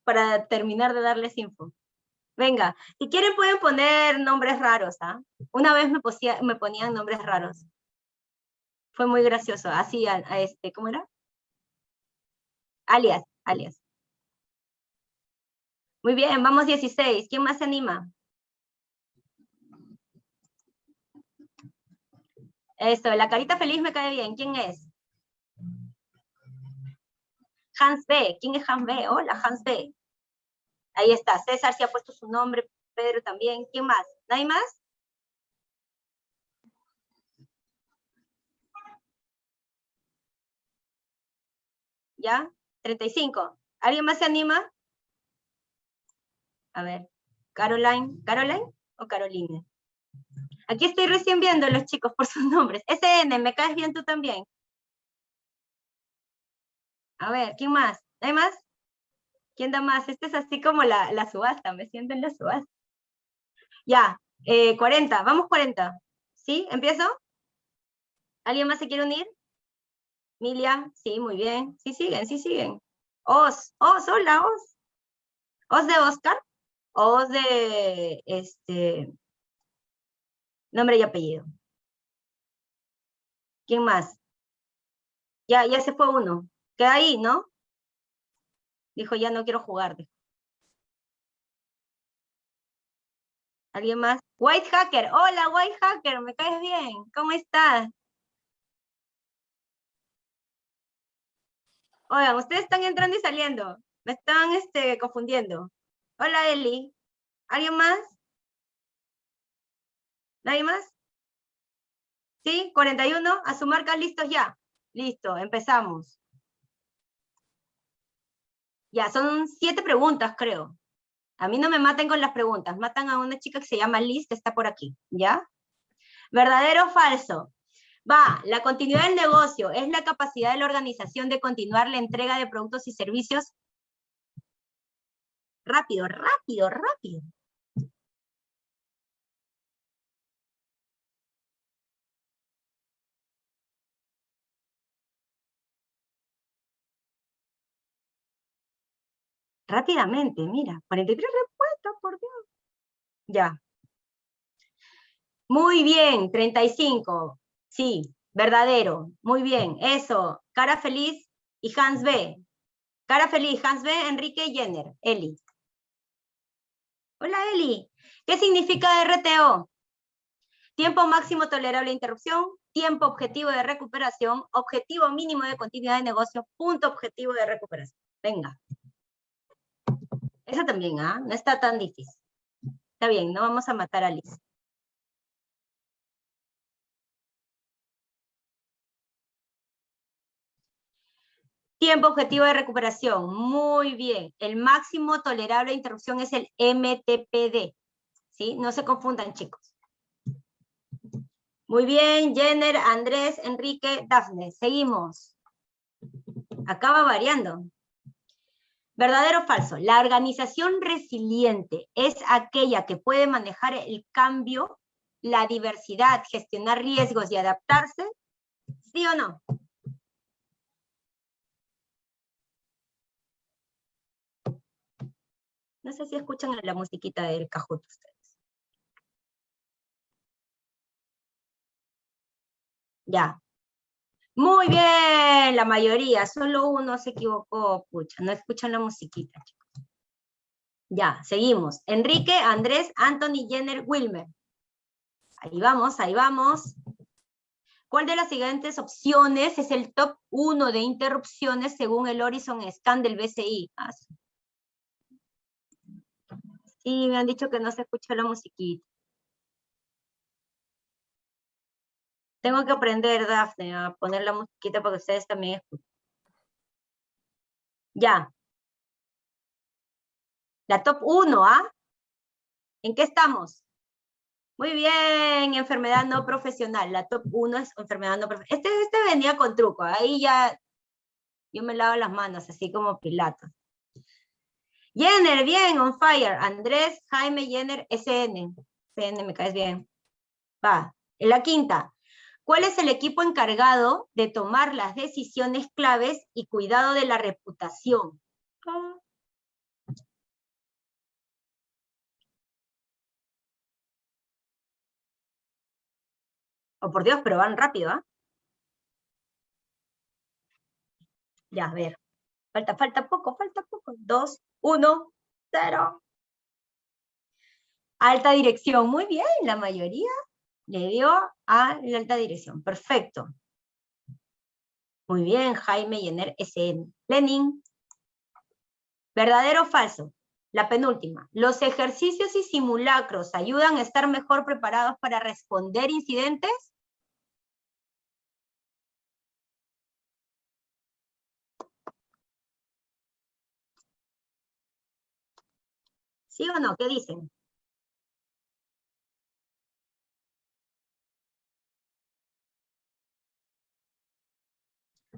Para terminar de darles info. Venga. Si quieren pueden poner nombres raros, ¿ah? Una vez me ponían nombres raros. Fue muy gracioso. Así a este, ¿cómo era? Alias, alias. Muy bien, vamos 16. ¿Quién más se anima? Eso, la carita feliz me cae bien. ¿Quién es? Hans B. ¿Quién es Hans B? Hola, Hans B. Ahí está. César sí ha puesto su nombre. Pedro también. ¿Quién más? ¿Nadie más? ¿Ya? 35. ¿Alguien más se anima? A ver. Caroline. ¿Caroline o Caroline? Aquí estoy recién viendo los chicos por sus nombres. SN, ¿me caes bien tú también? A ver, ¿quién más? ¿Hay más? ¿Quién da más? Este es así como la subasta, me siento en la subasta. Ya, 40, vamos 40. ¿Sí? ¿Empiezo? ¿Alguien más se quiere unir? Milia, sí, muy bien. Sí siguen, sí siguen. Hola, Os. Os de Oscar. Os de, nombre y apellido. ¿Quién más? Ya se fue uno. Queda ahí, ¿no? Dijo, ya no quiero jugar. Dijo. ¿Alguien más? White Hacker. Hola, White Hacker, me caes bien. ¿Cómo estás? Oigan, ustedes están entrando y saliendo. Me están confundiendo. Hola, Eli. ¿Alguien más? ¿Nadie más? ¿Sí? 41. A su marca, listos ya. Listo, empezamos. Ya, son 7 preguntas, creo. A mí no me maten con las preguntas. Matan a una chica que se llama Liz, que está por aquí. ¿Ya? ¿Verdadero o falso? Va, la continuidad del negocio es la capacidad de la organización de continuar la entrega de productos y servicios. Rápido, rápido, rápido. Rápidamente, mira. 43 respuestas, por Dios. Ya. Muy bien, 35. Sí, verdadero. Muy bien, eso. Cara feliz y Hans B. Cara feliz, Hans B, Enrique Jenner. Eli. Hola, Eli. ¿Qué significa RTO? Tiempo máximo tolerable de interrupción, tiempo objetivo de recuperación, objetivo mínimo de continuidad de negocio, punto objetivo de recuperación. Venga. Esa también, ¿ah? No está tan difícil. Está bien, no vamos a matar a Liz. Tiempo objetivo de recuperación. Muy bien. El máximo tolerable de interrupción es el MTPD. ¿Sí? No se confundan, chicos. Muy bien, Jenner, Andrés, Enrique, Dafne. Seguimos. Acaba variando. ¿Verdadero o falso? La organización resiliente es aquella que puede manejar el cambio, la diversidad, gestionar riesgos y adaptarse. ¿Sí o no? No sé si escuchan la musiquita del Kahoot ustedes. Ya. Muy bien, la mayoría. Solo uno se equivocó, pucha. No escuchan la musiquita, chicos. Ya, seguimos. Enrique, Andrés, Anthony, Jenner, Wilmer. Ahí vamos, ahí vamos. ¿Cuál de las siguientes opciones es el top 1 de interrupciones según el Horizon Scan del BCI? Ah, sí, me han dicho que no se escucha la musiquita. Tengo que aprender, Dafne, a poner la musiquita para que ustedes también escuchen. Ya. La top 1, ¿ah? ¿En qué estamos? Muy bien, enfermedad no profesional. La top 1 es enfermedad no profesional. Este venía con truco, ahí ya yo me lavo las manos, así como Pilato. Jenner, bien, on fire. Andrés, Jaime, Jenner, SN. SN, me caes bien. Va, en la quinta. ¿Cuál es el equipo encargado de tomar las decisiones claves y cuidado de la reputación? Oh, por Dios, pero van rápido, ¿ah? Ya, a ver. Falta poco. 2, 1, 0. Alta dirección. Muy bien, la mayoría le dio a la alta dirección. Perfecto. Muy bien, Jaime Jenner, SN. Lenin. ¿Verdadero o falso? La penúltima. ¿Los ejercicios y simulacros ayudan a estar mejor preparados para responder incidentes? ¿Sí o no? ¿Qué dicen?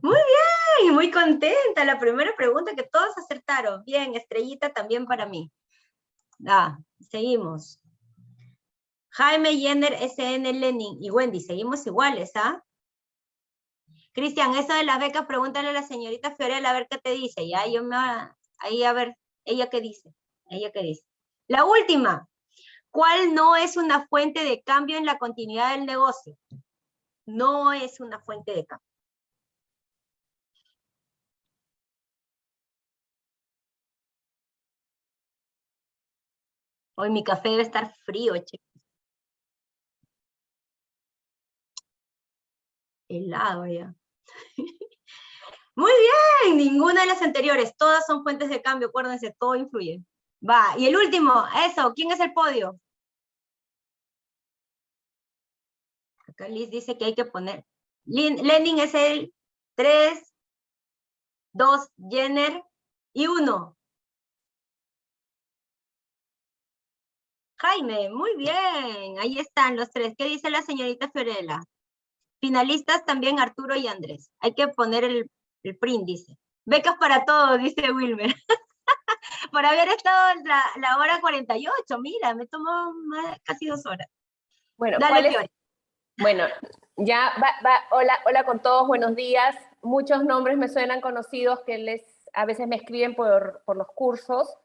Muy bien, muy contenta. La primera pregunta que todos acertaron. Bien, estrellita también para mí. Seguimos. Jaime Jenner, SN, Lenin y Wendy, seguimos iguales, ¿ah? Cristian, eso de las becas, pregúntale a la señorita Fiorella a ver qué te dice. Ya, ahí a ver, ella qué dice. La última. ¿Cuál no es una fuente de cambio en la continuidad del negocio? No es una fuente de cambio. Hoy mi café debe estar frío, chicos. Helado ya. Muy bien, ninguna de las anteriores. Todas son fuentes de cambio, acuérdense, todo influye. Va, y el último, eso, ¿quién es el podio? Acá Liz dice que hay que poner. Lenin es el 3, 2, Jenner y 1. Jaime, muy bien. Ahí están los 3. ¿Qué dice la señorita Fiorella? Finalistas también Arturo y Andrés. Hay que poner el print, dice. Becas para todos, dice Wilmer. Por haber estado la hora 48, mira, me tomó casi 2 horas. Bueno, Dale, Fiore. Bueno, ya hola con todos, buenos días. Muchos nombres me suenan conocidos que a veces me escriben por los cursos.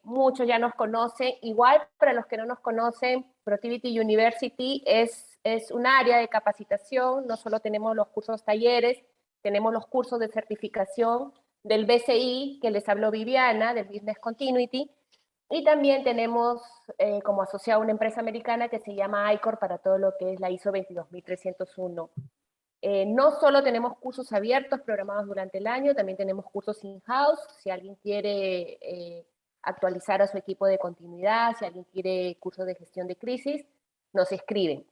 Muchos ya nos conocen. Igual, para los que no nos conocen, Protiviti University es un área de capacitación. No solo tenemos los cursos talleres, tenemos los cursos de certificación del BCI, que les habló Viviana, del Business Continuity, y también tenemos como asociado una empresa americana que se llama ICOR para todo lo que es la ISO 22301. No solo tenemos cursos abiertos programados durante el año, también tenemos cursos in-house. Si alguien quiere actualizar a su equipo de continuidad, si alguien quiere cursos de gestión de crisis, nos escriben.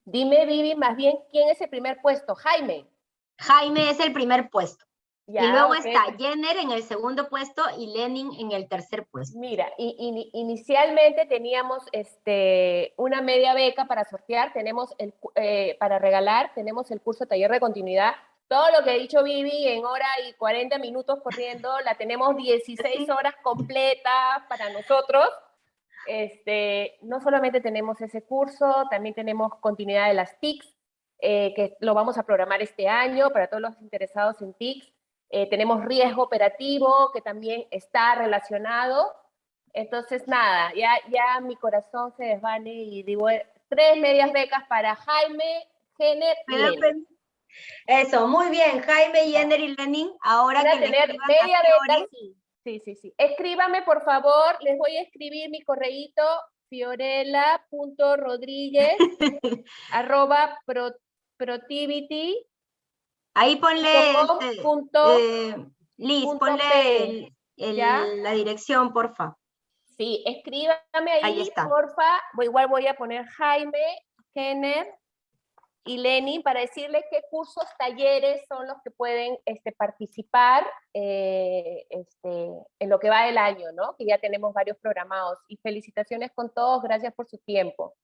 Dime, Vivi, más bien, ¿quién es el primer puesto? Jaime. Jaime es el primer puesto. Ya, y luego okay. Está Jenner en el segundo puesto y Lenin en el tercer puesto. Mira, inicialmente teníamos una media beca para sortear, para regalar, tenemos el curso Taller de Continuidad. Todo lo que ha dicho Vivi en hora y 40 minutos corriendo, la tenemos 16 horas completas para nosotros. No solamente tenemos ese curso, también tenemos continuidad de las TICs, que lo vamos a programar este año para todos los interesados en TICs. Tenemos riesgo operativo, que también está relacionado. Entonces, nada, ya mi corazón se desvane y digo, 3 medias becas para Jaime, Jenner y Lenin. Eso, muy bien, Jaime, Jenner y Lenin. Ahora van que a tener le media beca, sí. Escríbame, por favor, les voy a escribir mi correíto, fiorella.rodriguez@protiviti. Ahí ponle, Liz, ponle la dirección, porfa. Sí, escríbame ahí, está. porfa. Igual voy a poner Jaime, Jenner y Lenny para decirle qué cursos, talleres son los que pueden participar en lo que va del año, ¿no? Que ya tenemos varios programados. Y felicitaciones con todos, gracias por su tiempo.